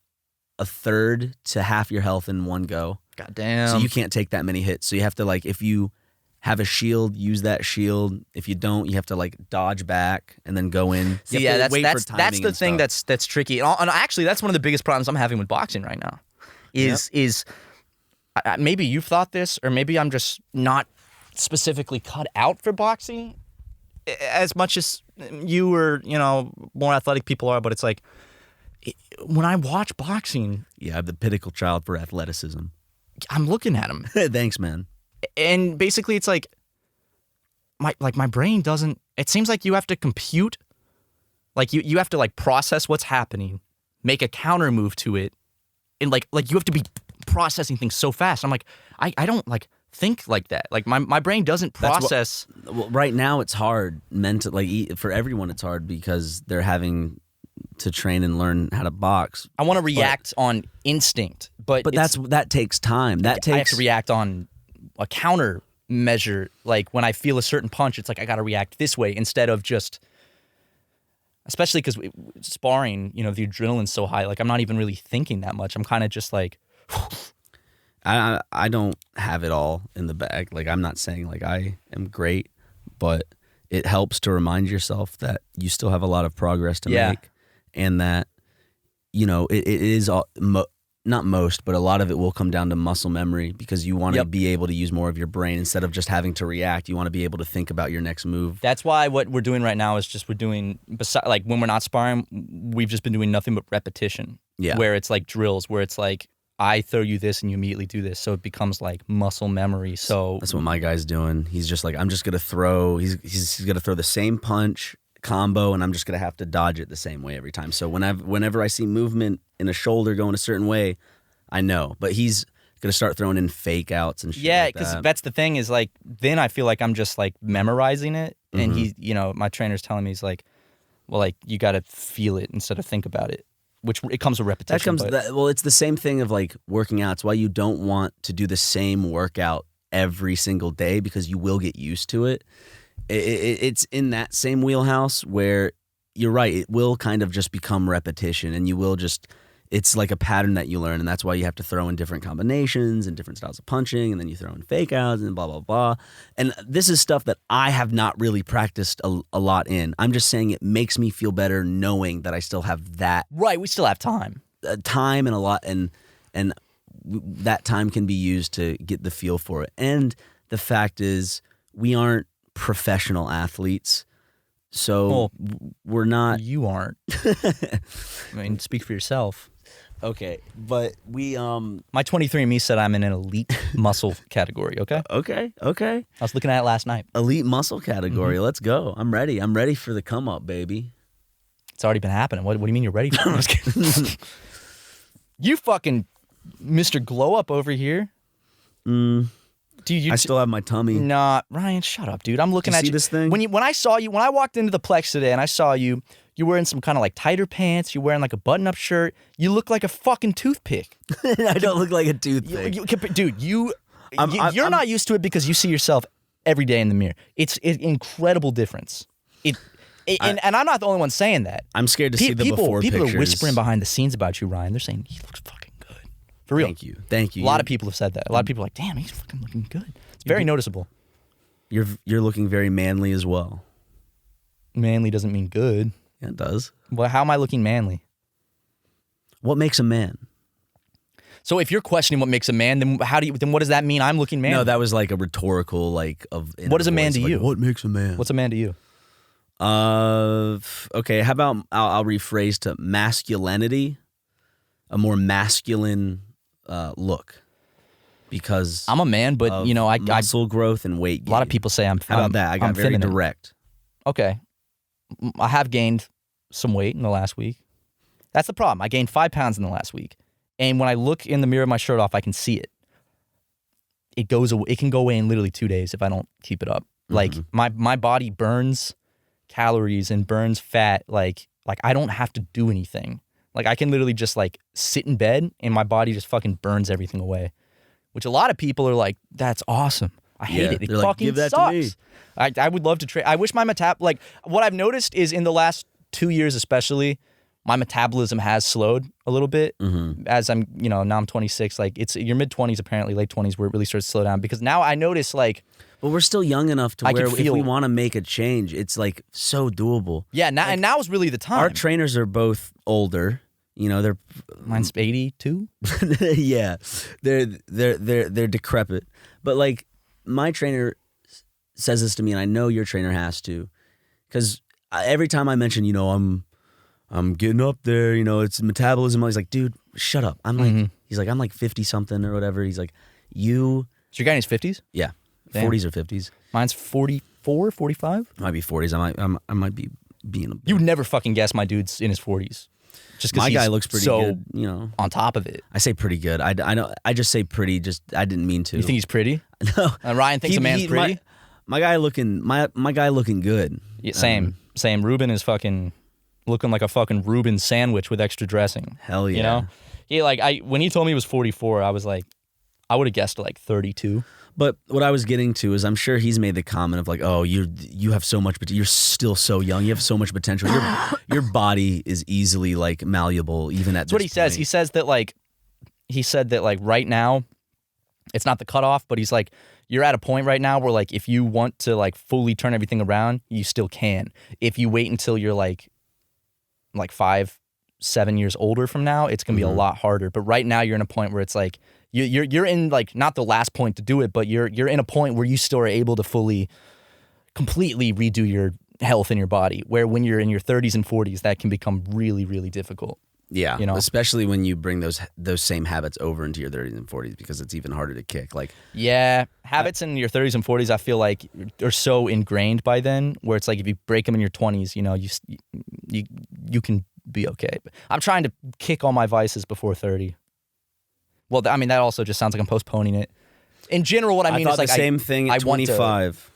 S2: a third to half your health in one go.
S3: God damn.
S2: So you can't take that many hits. So you have to, like, if you have a shield, use that shield. If you don't, you have to like dodge back and then go in.
S3: See, yeah, that's the thing that's tricky. And actually, that's one of the biggest problems I'm having with boxing right now. Is maybe you've thought this, or maybe I'm just not specifically cut out for boxing as much as you or more athletic people are. But it's like when I watch boxing,
S2: I'm the pinnacle child for athleticism.
S3: I'm looking at him.
S2: Thanks, man.
S3: And basically, it's like my brain doesn't. It seems like you have to compute, like you have to like process what's happening, make a counter move to it, and like you have to be processing things so fast. I'm like, I don't like think like that. Like my brain doesn't process.
S2: Well, right now it's hard mentally. For everyone, it's hard because they're having to train and learn how to box.
S3: I want to react on instinct, but
S2: that takes time. I
S3: have to react on a counter measure. Like when I feel a certain punch, it's like I got to react this way instead of just. Especially because sparring, the adrenaline's so high. Like I'm not even really thinking that much. I'm kind of just like.
S2: I don't have it all in the bag. Like I'm not saying like I am great, but it helps to remind yourself that you still have a lot of progress to make. And that, it is not most, but a lot of it will come down to muscle memory because you want to be able to use more of your brain instead of just having to react. You want to be able to think about your next move.
S3: That's why what we're doing right now is just like when we're not sparring, we've just been doing nothing but repetition.
S2: Yeah.
S3: Where it's like drills, where it's like, I throw you this and you immediately do this. So it becomes like muscle memory. So
S2: that's what my guy's doing. He's just like, I'm just going to throw. He's going to throw the same punch combo, and I'm just gonna have to dodge it the same way every time. So whenever I see movement in a shoulder going a certain way, I know. But he's gonna start throwing in fake outs and shit.
S3: Yeah,
S2: like
S3: because that's the thing is like then I feel like I'm just like memorizing it, and he, my trainer's telling me he's like, well, like you got to feel it instead of think about it, which it comes with repetition.
S2: It's the same thing of like working out. It's why you don't want to do the same workout every single day because you will get used to it. It's in that same wheelhouse where you're right. It will kind of just become repetition, and you will just. It's like a pattern that you learn, and that's why you have to throw in different combinations and different styles of punching, and then you throw in fake outs and blah blah blah. And this is stuff that I have not really practiced a lot in. I'm just saying it makes me feel better knowing that I still have that.
S3: Right, we still have time.
S2: Time and a lot, and that time can be used to get the feel for it. And the fact is, we aren't professional athletes, so we're not.
S3: You aren't. I mean, speak for yourself.
S2: Okay, but we
S3: my 23andMe said I'm in an elite muscle category. Okay.
S2: Okay. I
S3: was looking at it last night.
S2: Elite muscle category. Mm-hmm. Let's go. I'm ready. I'm ready for the come up, baby.
S3: It's already been happening. What do you mean you're ready for it? You fucking Mr. Glow Up over here.
S2: Dude, I still have my tummy.
S3: Nah, Ryan, shut up, dude. I'm looking at you.
S2: See this thing?
S3: When I walked into the Plex today and I saw you, you're wearing some kind of like tighter pants. You're wearing like a button-up shirt. You look like a fucking toothpick.
S2: I don't look like a toothpick.
S3: Dude, you're not used to it because you see yourself every day in the mirror. It's an incredible difference. And I'm not the only one saying that.
S2: I'm scared to see the before pictures.
S3: People are whispering behind the snes about you, Ryan. They're saying, he looks fucking good. For real.
S2: Thank you.
S3: A lot of people have said that. A lot of people are like, damn, he's fucking looking good. It's very noticeable.
S2: You're looking very manly as well.
S3: Manly doesn't mean good.
S2: Yeah, it does.
S3: Well, how am I looking manly?
S2: What makes a man?
S3: So if you're questioning what makes a man, then what does that mean I'm looking manly?
S2: No, that was like a rhetorical
S3: what is a man to you?
S2: What makes a man?
S3: What's a man to you?
S2: Okay, how about I'll rephrase to masculinity, a more masculine look. because
S3: I'm a man, but
S2: of
S3: I
S2: muscle growth and weight gain.
S3: a lot of people say I'm.
S2: How about that? I got very direct.
S3: Okay, I have gained some weight in the last week. That's the problem. I gained 5 pounds in the last week, and when I look in the mirror of my shirt off, I can see it. It goes away. It can go away in literally 2 days if I don't keep it up. Like my body burns calories and burns fat. Like I don't have to do anything. Like I can literally just like sit in bed and my body just fucking burns everything away. Which a lot of people are like, that's awesome. I hate it. It fucking
S2: give that
S3: sucks.
S2: to me.
S3: I would love to train. I wish my like what I've noticed is in the last 2 years especially, my metabolism has slowed a little bit as I'm, now I'm 26. Like it's your mid 20s, apparently late 20s where it really starts to slow down because now I notice like.
S2: But we're still young enough to where if we want to make a change, it's like so doable.
S3: Yeah, now, and now is really the time.
S2: Our trainers are both older. They're
S3: mine's 82.
S2: Yeah, they're decrepit. But like my trainer says this to me, and I know your trainer has to, because every time I mention, I'm getting up there. It's metabolism. He's like, dude, shut up. I'm like, he's like, I'm like 50 something or whatever. He's like, you.
S3: So your guy in his 50s?
S2: Yeah.
S3: Damn.
S2: 40s or 50s.
S3: Mine's 44, 45.
S2: Might be 40s. I might be being a bit.
S3: You would never fucking guess my dude's in his 40s. Just because
S2: my guy looks pretty good,
S3: on top of it.
S2: I say pretty good. I know. I just say pretty. Just I didn't mean to.
S3: You think he's pretty?
S2: No.
S3: Ryan thinks a man's pretty.
S2: My guy looking. My guy looking good.
S3: Yeah, same. Ruben is fucking looking like a fucking Reuben sandwich with extra dressing.
S2: Hell yeah.
S3: When he told me he was 44, I was like, I would have guessed like 32.
S2: But what I was getting to is I'm sure he's made the comment of like, oh, you have so much, but you're still so young. You have so much potential. Your body is easily like malleable even at this point. That's what he
S3: says. He said that like right now, it's not the cutoff, but he's like, you're at a point right now where like if you want to like fully turn everything around, you still can. If you wait until you're like 5-7 years older from now, it's gonna be a lot harder. But right now you're in a point where it's like you're in like not the last point to do it, but you're in a point where you still are able to completely redo your health in your body. Where when you're in your 30s and 40s, that can become really, really difficult.
S2: Yeah, especially when you bring those same habits over into your 30s and 40s because it's even harder to kick. Like
S3: habits in your 30s and 40s, I feel like are so ingrained by then. Where it's like if you break them in your 20s, you can be okay. But I'm trying to kick all my vices before 30. Well, I mean that also just sounds like I'm postponing it. In general, what I mean
S2: is
S3: like
S2: the same thing at 25,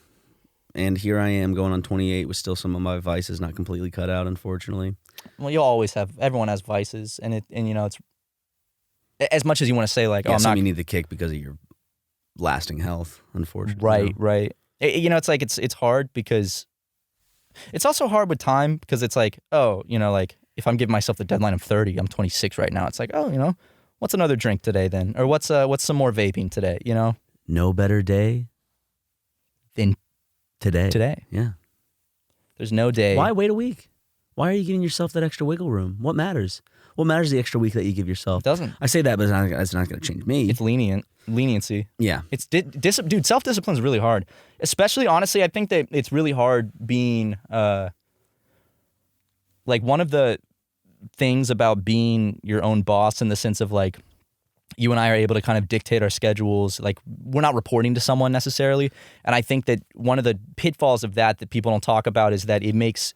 S2: and here I am going on 28 with still some of my vices not completely cut out, unfortunately.
S3: Well, everyone has vices, and it's as much as you want to say like,
S2: I'm not. You need the kick because of your lasting health, unfortunately.
S3: Right. It's like it's hard because it's also hard with time because it's like, like if I'm giving myself the deadline of 30, I'm 26 right now. It's like, what's another drink today then, or what's some more vaping today?
S2: No better day
S3: than
S2: today.
S3: Today,
S2: yeah.
S3: There's no day.
S2: Why wait a week? Why are you giving yourself that extra wiggle room? What matters? What matters the extra week that you give yourself?
S3: It doesn't.
S2: I say that, but it's not going to change me.
S3: It's leniency.
S2: Yeah.
S3: It's dude. Self-discipline is really hard. Especially, honestly, I think that it's really hard being like one of the things about being your own boss in the sense of like you and I are able to kind of dictate our schedules. Like we're not reporting to someone necessarily, and I think that one of the pitfalls of that people don't talk about is that it makes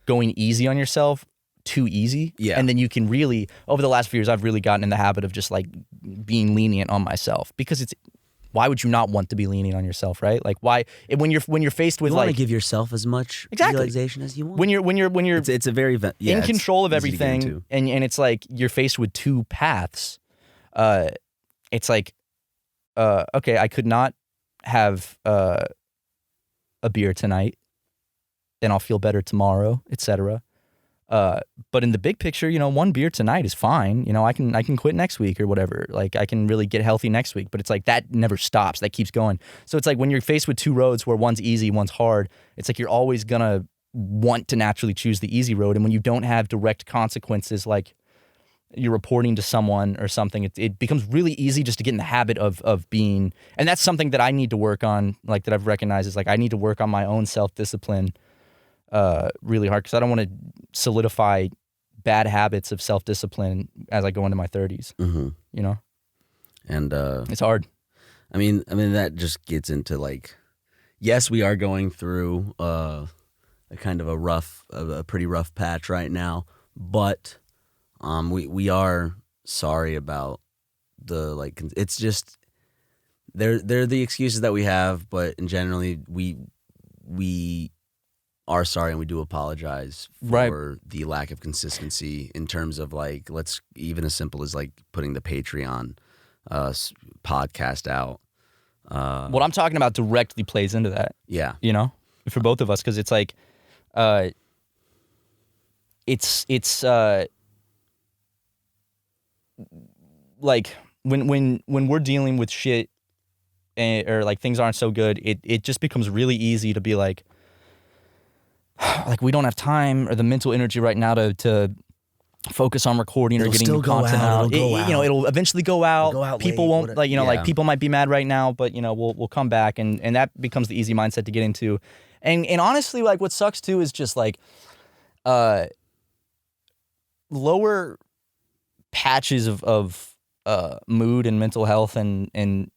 S3: going easy on yourself too easy.
S2: Yeah.
S3: And then you can really, over the last few years, I've really gotten in the habit of just like being lenient on myself because why would you not want to be lenient on yourself, right? Like why, when you're faced with
S2: you
S3: like.
S2: want to give yourself as much realization as you want.
S3: When you're
S2: it's a very,
S3: in control of everything and it's like you're faced with two paths. It's like, okay, I could not have a beer tonight and I'll feel better tomorrow, etc. But in the big picture, one beer tonight is fine. I can quit next week or whatever. Like I can really get healthy next week. But it's like that never stops. That keeps going. So it's like when you're faced with two roads where one's easy, one's hard, it's like you're always gonna want to naturally choose the easy road. And when you don't have direct consequences, like you're reporting to someone or something, it becomes really easy just to get in the habit of being. And that's something that I need to work on. Like that I've recognized is like I need to work on my own self-discipline. Really hard because I don't want to solidify bad habits of self-discipline as I go into my 30s.
S2: Mm-hmm.
S3: And
S2: it's
S3: hard.
S2: I mean that just gets into like, yes, we are going through a kind of a pretty rough patch right now, but we are sorry about the like. It's just they're the excuses that we have, but in generally we are sorry and we do apologize for the lack of consistency in terms of like, let's even as simple as like putting the Patreon podcast out.
S3: What I'm talking about directly plays into that.
S2: Yeah.
S3: You know, for both of us, because it's like, it's like when we're dealing with shit or like things aren't so good, it just becomes really easy to be like we don't have time or the mental energy right now to focus on recording or getting new content out. It'll eventually go out. People won't like people might be mad right now, but we'll come back and that becomes the easy mindset to get into. And honestly, like what sucks too is just like lower patches of mood and mental health and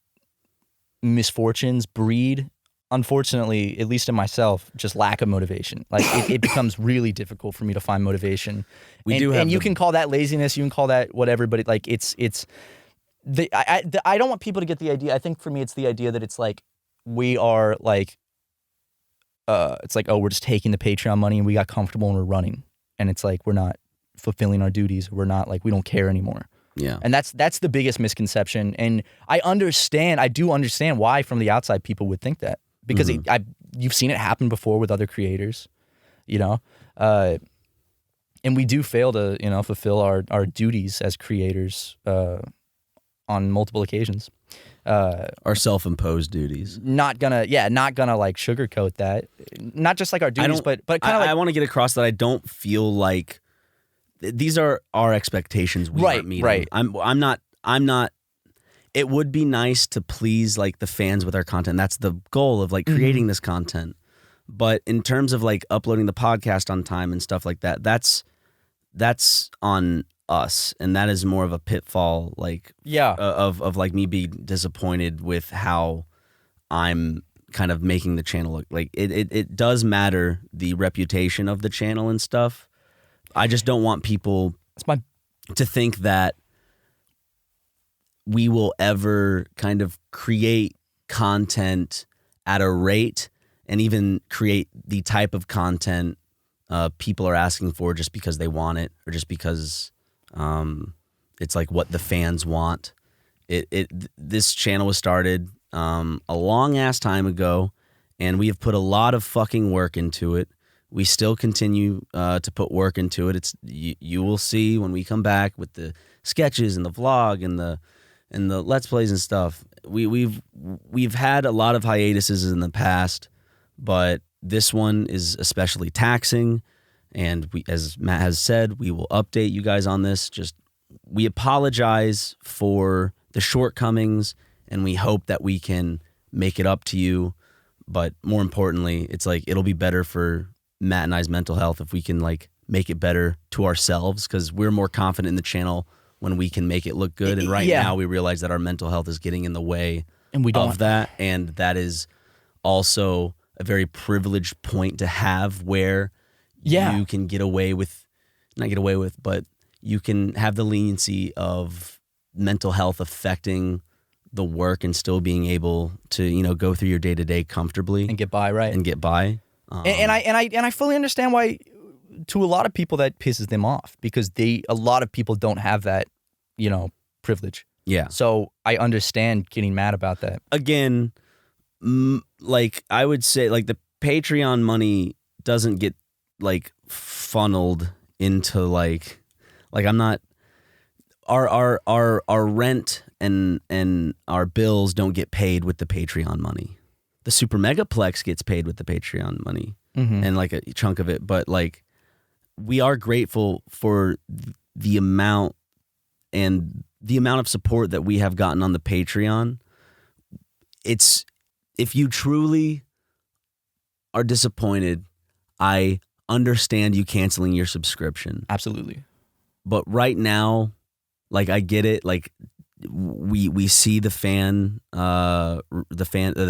S3: misfortunes breed, unfortunately, at least in myself, just lack of motivation. Like it becomes really difficult for me to find motivation. And you can call that laziness, you can call that whatever, but like I don't want people to get the idea. I think for me, it's the idea that it's like we are like, it's like, oh, we're just taking the Patreon money and we got comfortable and we're running, and it's like we're not fulfilling our duties. We're not like we don't care anymore.
S2: Yeah.
S3: And that's the biggest misconception. And I do understand why from the outside people would think that. Because you've seen it happen before with other creators, and we do fail to, fulfill our duties as creators on multiple occasions.
S2: Our self-imposed duties.
S3: Not gonna like sugarcoat that. Not just like our duties, but kind of like
S2: I want to get across that I don't feel like these are our expectations. We aren't meeting.
S3: Right.
S2: I'm not. It would be nice to please like the fans with our content. That's the goal of like creating this content. But in terms of like uploading the podcast on time and stuff like that, that's on us, and that is more of a pitfall. Like of like me being disappointed with how I'm kind of making the channel look. Like it does matter the reputation of the channel and stuff. I just don't want people to think that we will ever kind of create content at a rate and even create the type of content people are asking for just because they want it or just because it's like what the fans want. This channel was started a long ass time ago, and we have put a lot of fucking work into it. We still continue to put work into it. It's you will see when we come back with the sketches and the vlog and the Let's Plays and stuff. We've had a lot of hiatuses in the past, but this one is especially taxing. And we, as Matt has said, we will update you guys on this. We apologize for the shortcomings, and we hope that we can make it up to you. But more importantly, it's like it'll be better for Matt and I's mental health if we can like make it better to ourselves, because we're more confident in the channel when we can make it look good. And right now we realize that our mental health is getting in the way of that. And that is also a very privileged point to have where you can but you can have the leniency of mental health affecting the work and still being able to, go through your day-to-day comfortably.
S3: And get by, right?
S2: And get by.
S3: And I fully understand why to a lot of people that pisses them off, because a lot of people don't have that, privilege.
S2: Yeah.
S3: So I understand getting mad about that.
S2: Again, like I would say, like the Patreon money doesn't get like funneled into like I'm not our rent and our bills don't get paid with the Patreon money. The SuperMegaPlex gets paid with the Patreon money and like a chunk of it, but like we are grateful for the amount of support that we have gotten on the Patreon. It's, if you truly are disappointed, I understand you canceling your subscription.
S3: Absolutely.
S2: But right now, like I get it, like we see the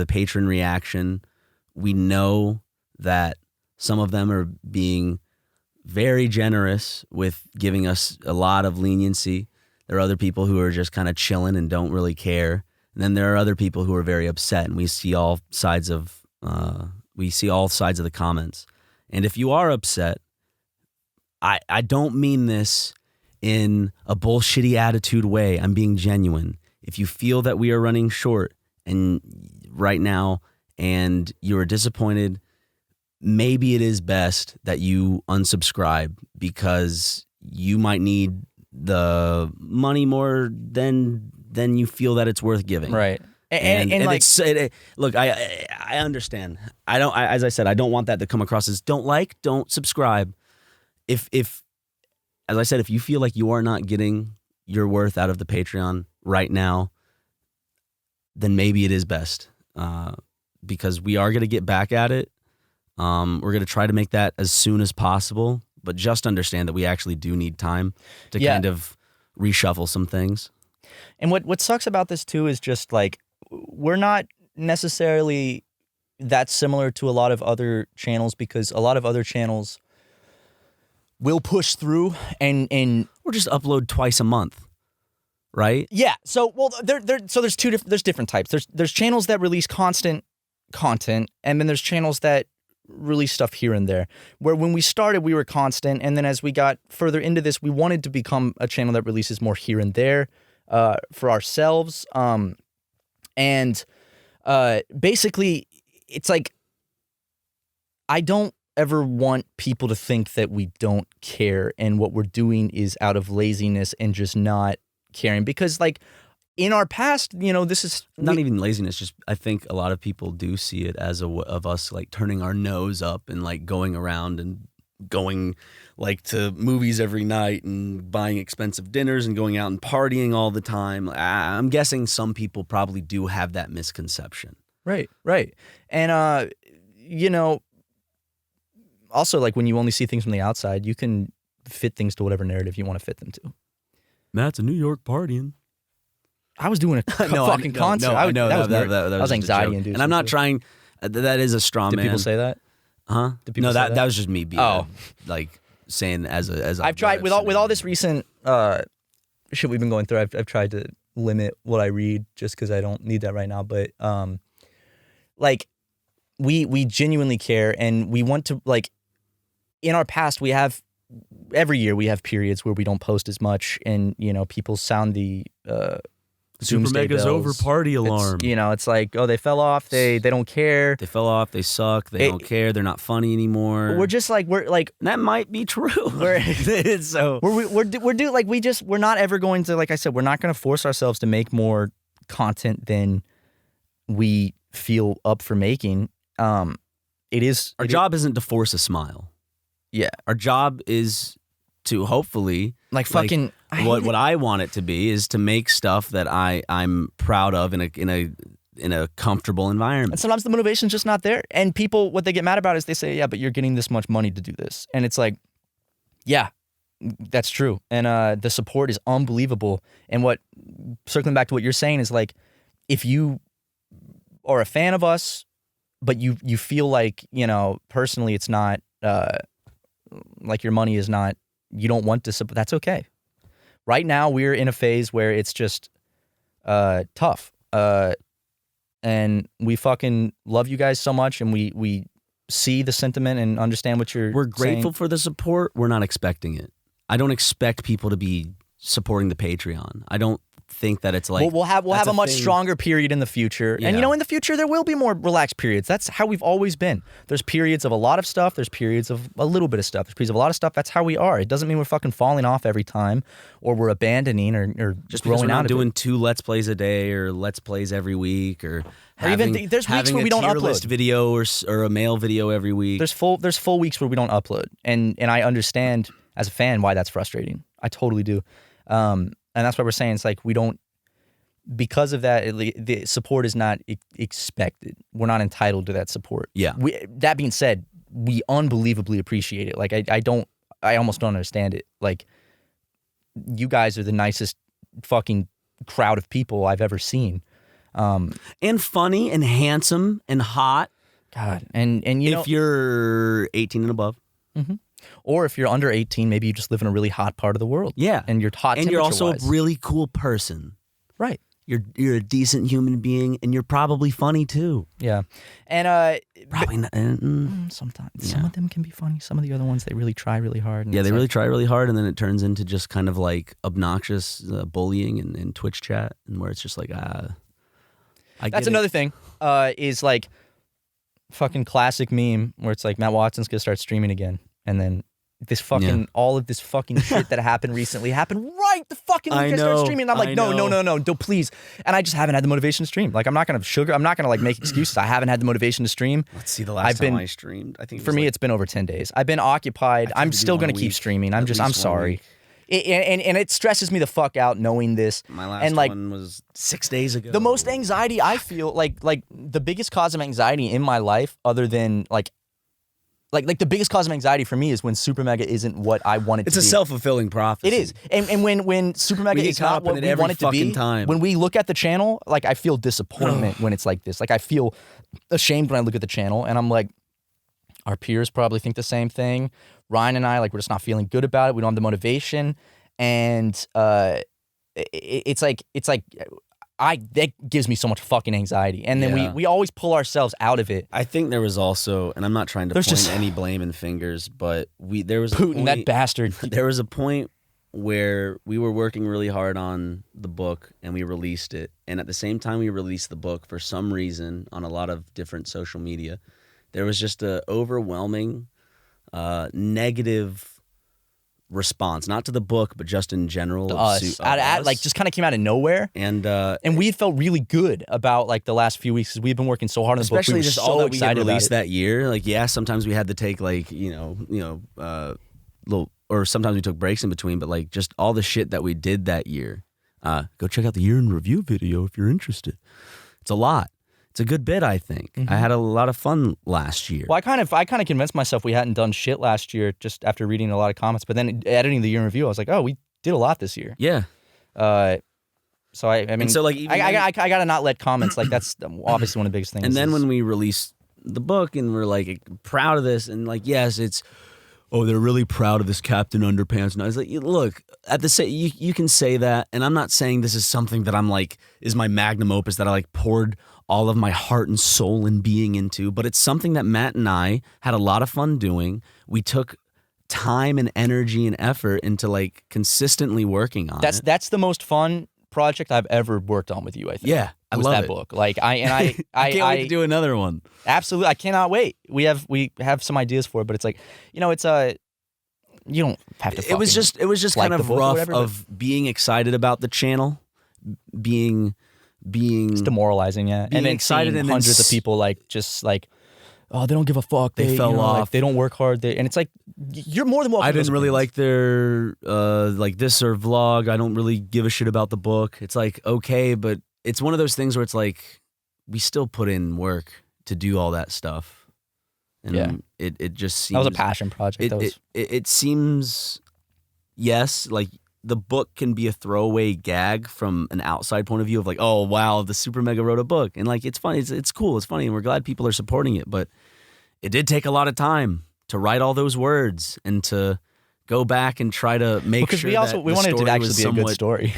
S2: patron reaction. We know that some of them are being very generous with giving us a lot of leniency. There are other people who are just kind of chilling and don't really care. And then there are other people who are very upset, and we see all sides of the comments. And if you are upset, I don't mean this in a bullshitty attitude way. I'm being genuine. If you feel that we are running short and right now and you are disappointed, maybe it is best that you unsubscribe, because you might need the money more than you feel that it's worth giving.
S3: Right.
S2: And
S3: like,
S2: look, I understand. As I said, I don't want that to come across as don't subscribe. If as I said, if you feel like you are not getting your worth out of the Patreon right now, then maybe it is best, because we are going to get back at it. We're going to try to make that as soon as possible, but just understand that we actually do need time to kind of reshuffle some things.
S3: And what sucks about this too is just like, we're not necessarily that similar to a lot of other channels, because a lot of other channels will push through and
S2: or just upload twice a month, right?
S3: Yeah. So there's different types. There's channels that release constant content, and then there's channels that release stuff here and there. Where when we started, we were constant, and then as we got further into this, we wanted to become a channel that releases more here and there for ourselves. Basically, it's like, I don't ever want people to think that we don't care and what we're doing is out of laziness and just not caring, because like in our past, this is
S2: not even laziness. Just I think a lot of people do see it as of us like turning our nose up and like going around and going like to movies every night and buying expensive dinners and going out and partying all the time. I'm guessing some people probably do have that misconception.
S3: Right. And also, like, when you only see things from the outside, you can fit things to whatever narrative you want to fit them to.
S2: Matt's in New York partying.
S3: I was doing a fucking concert.
S2: No, I know. That
S3: was anxiety inducing.
S2: And I'm not trying. That is a straw man.
S3: Did people say that?
S2: Huh?
S3: Did people say that?
S2: That was just me being like saying as
S3: I've tried with all this recent shit we've been going through. I've tried to limit what I read just because I don't need that right now. But like we genuinely care, and we want to, like, in our past, every year we have periods where we don't post as much, and people sound the
S2: SuperMega's over party alarm.
S3: It's like, oh, they fell off, they don't care.
S2: They fell off, they suck, they don't care, they're not funny anymore.
S3: We're just like,
S2: that might be true. We're not ever going to, like I said, we're not going to force ourselves to make more content than we feel up for making. Our job isn't to force a smile.
S3: Yeah.
S2: Our job is to hopefully, what I want it to be is to make stuff that I'm proud of in a comfortable environment.
S3: And sometimes the motivation's just not there. And people, what they get mad about is they say, yeah, but you're getting this much money to do this. And it's like, yeah, that's true. And the support is unbelievable. And circling back to what you're saying is, like, if you are a fan of us, but you feel like, personally it's not, like, your money is not, you don't want to support, that's okay. Right now we're in a phase where it's just tough. And we fucking love you guys so much, and we see the sentiment and understand what you're
S2: We're grateful
S3: saying.
S2: for the support. We're not expecting it. I don't expect people to be supporting the Patreon. I don't think that it's like
S3: we'll have a much stronger period in the future.
S2: Yeah.
S3: And in the future there will be more relaxed periods. That's how we've always been. There's periods of a lot of stuff, there's periods of a little bit of stuff, there's periods of a lot of stuff. That's how we are. It doesn't mean we're fucking falling off every time, or we're abandoning or
S2: just
S3: growing
S2: because we're
S3: out
S2: not
S3: of
S2: doing
S3: it.
S2: 2 Let's Plays a day or Let's Plays every week, or
S3: even there's weeks where we don't
S2: tier
S3: upload
S2: list video or a mail video every week.
S3: There's full weeks where we don't upload, and I understand as a fan why that's frustrating. I totally do. And that's why we're saying it's like we don't, because of that, the support is not expected. We're not entitled to that support.
S2: Yeah.
S3: That being said, we unbelievably appreciate it. Like, I almost don't understand it. Like, you guys are the nicest fucking crowd of people I've ever seen.
S2: And funny and handsome and hot.
S3: God, and you know,
S2: if you're 18 and above.
S3: or if you're under 18, maybe you just live in a really hot part of the world.
S2: Yeah.
S3: And you're hot,
S2: and you're also a
S3: temperature-wise.
S2: really cool person.
S3: Right.
S2: You're a decent human being, and you're probably funny too.
S3: Yeah. And
S2: Probably not.
S3: sometimes some of them can be funny. Some of the other ones, they really try really hard. And
S2: Yeah,
S3: it's
S2: they
S3: like,
S2: really try really hard, and then it turns into just kind of like obnoxious bullying in Twitch chat, and where it's just like,
S3: That's another thing. Is like fucking classic meme where it's like Matt Watson's gonna start streaming again, and then this fucking all of this fucking shit that happened recently happened right the fucking week I started streaming, and I'm like, no, don't please. And I just haven't had the motivation to stream. Like I'm not gonna like make excuses. I haven't had the motivation to stream.
S2: Let's see the last time I streamed. I think
S3: for me it's been over 10 days. I've been occupied. I'm still gonna keep streaming. I'm sorry. And it stresses me the fuck out knowing this.
S2: My last one was 6 days ago.
S3: The most anxiety I feel, like the biggest cause of anxiety in my life, other than like the biggest cause of anxiety for me is when SuperMega isn't what I want it to be.
S2: It's a self-fulfilling prophecy.
S3: It is. And when SuperMega is not what we want it to be,
S2: time.
S3: when we look at the channel, like I feel disappointment when it's like this. Like I feel ashamed when I look at the channel, and I'm like, our peers probably think the same thing. Ryan and I, like, we're just not feeling good about it. We don't have the motivation, and it's like that gives me so much fucking anxiety. And then we always pull ourselves out of it.
S2: I think there was also, and I'm not trying to point any blame and fingers, but there was
S3: Putin, that bastard.
S2: There was a point where we were working really hard on the book, and we released it. And at the same time we released the book, for some reason, on a lot of different social media, there was just a overwhelming negative response, not to the book, but just in general.
S3: To us. Like just kind of came out of nowhere.
S2: And
S3: we had felt really good about like the last few weeks because we've been working so hard on the book.
S2: Especially just all that we had released
S3: that
S2: year. Like, yeah, sometimes we had to take like, little, or sometimes we took breaks in between, but like just all the shit that we did that year. Go check out the year in review video if you're interested. It's a lot. It's a good bit, I think. I had a lot of fun last year.
S3: Well, I kind of convinced myself we hadn't done shit last year just after reading a lot of comments. But then editing the year in review, I was like, oh, we did a lot this year.
S2: Yeah.
S3: So I mean,
S2: and so like
S3: I gotta not let comments, like that's obviously one of the biggest things.
S2: And then when we released the book and we're like proud of this, and like, yes, it's, oh, they're really proud of this Captain Underpants. And I was like, look, at the you can say that, and I'm not saying this is something that I'm like is my magnum opus that I like poured all of my heart and soul and being into, but it's something that Matt and I had a lot of fun doing. We took time and energy and effort into like consistently working on it.
S3: That's the most fun project I've ever worked on with you, I think.
S2: Yeah, I love
S3: that
S2: it.
S3: book. Like I
S2: can't wait to do another one.
S3: Absolutely, I cannot wait. We have some ideas for it, but it's like, it's you don't have to.
S2: It was just
S3: like
S2: kind of rough of being excited about the channel, being
S3: it's demoralizing, yeah. And then excited, and hundreds of people like just like, oh, they don't give a fuck.
S2: They fell off.
S3: Like, they don't work hard. And it's like, you're more than welcome.
S2: I didn't really like their like this or vlog. I don't really give a shit about the book. It's like, okay, but it's one of those things where it's like we still put in work to do all that stuff. And it just seems
S3: that was a passion project.
S2: It seems, yes, like the book can be a throwaway gag from an outside point of view of like, oh wow, the SuperMega wrote a book, and like it's funny, it's cool, it's funny, and we're glad people are supporting it. But it did take a lot of time to write all those words and to go back and try to make sure that we
S3: wanted it to actually be
S2: somewhat,
S3: a good story.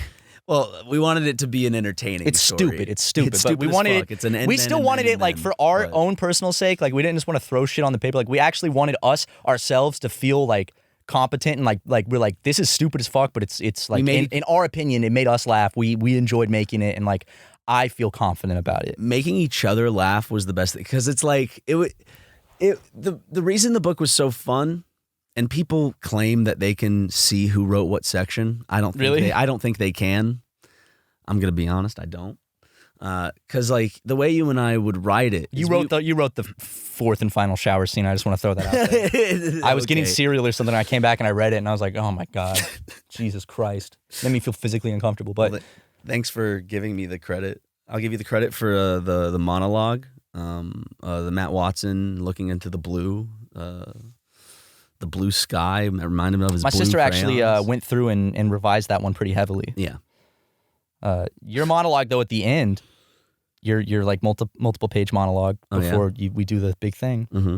S2: Well, we wanted it to be an entertaining story.
S3: It's stupid. But we wanted it. We still wanted it like for our own personal sake. Like we didn't just want to throw shit on the paper. Like we actually wanted ourselves to feel like competent and like we're like, this is stupid as fuck, but it's like in our opinion, it made us laugh. We enjoyed making it, and like I feel confident about it.
S2: Making each other laugh was the best thing, because it's like the reason the book was so fun. And people claim that they can see who wrote what section. I don't think they can. I'm gonna be honest, I don't. Because like the way you and I would write it,
S3: you wrote the fourth and final shower scene. I just want to throw that out there. I was getting cereal or something. And I came back and I read it, and I was like, oh my god, Jesus Christ, made me feel physically uncomfortable. But
S2: thanks for giving me the credit. I'll give you the credit for the monologue. The Matt Watson looking into the blue. The blue sky reminded me of his.
S3: My
S2: blue
S3: sister
S2: crayons.
S3: actually went through and revised that one pretty heavily.
S2: Yeah.
S3: Your monologue though at the end, your like multiple page monologue before we do the big thing.
S2: Mm-hmm.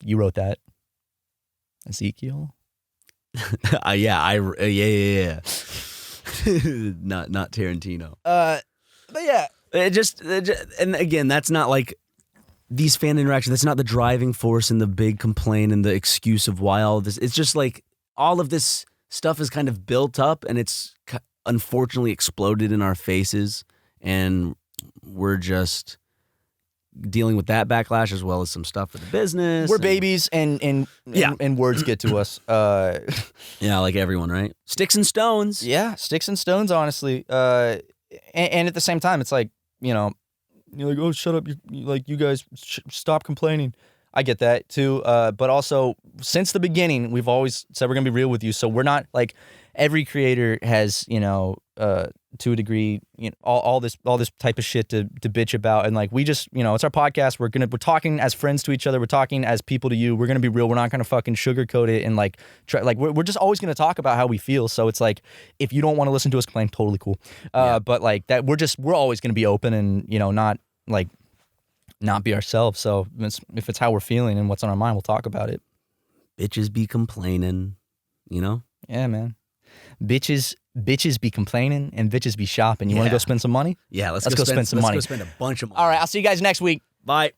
S3: You wrote that, Ezekiel.
S2: Yeah. Not Tarantino.
S3: But yeah,
S2: It just and again, that's not like these fan interactions. That's not the driving force and the big complaint and the excuse of why all of this. It's just like all of this stuff is kind of built up and it's unfortunately exploded in our faces, and we're just dealing with that backlash as well as some stuff with the business.
S3: we're babies, and words get to us.
S2: Yeah, like everyone, right? Sticks and stones.
S3: Yeah, sticks and stones, honestly. And at the same time, it's like, you're like, oh, shut up. You guys stop complaining. I get that too. But also, since the beginning, we've always said we're going to be real with you. So we're not like every creator has, to a degree, all this type of shit to bitch about. And like, we just, it's our podcast. We're talking as friends to each other. We're talking as people to you. We're going to be real. We're not going to fucking sugarcoat it and like try, like we're just always going to talk about how we feel. So it's like, if you don't want to listen to us complain, totally cool. But like that, we're always going to be open and, not be ourselves. So if it's how we're feeling and what's on our mind, we'll talk about it.
S2: Bitches be complaining,
S3: Yeah, man. Bitches be complaining and bitches be shopping. You want to go spend some money?
S2: Yeah, let's
S3: go spend some money.
S2: Let's go spend a bunch of money.
S3: All right, I'll see you guys next week.
S2: Bye.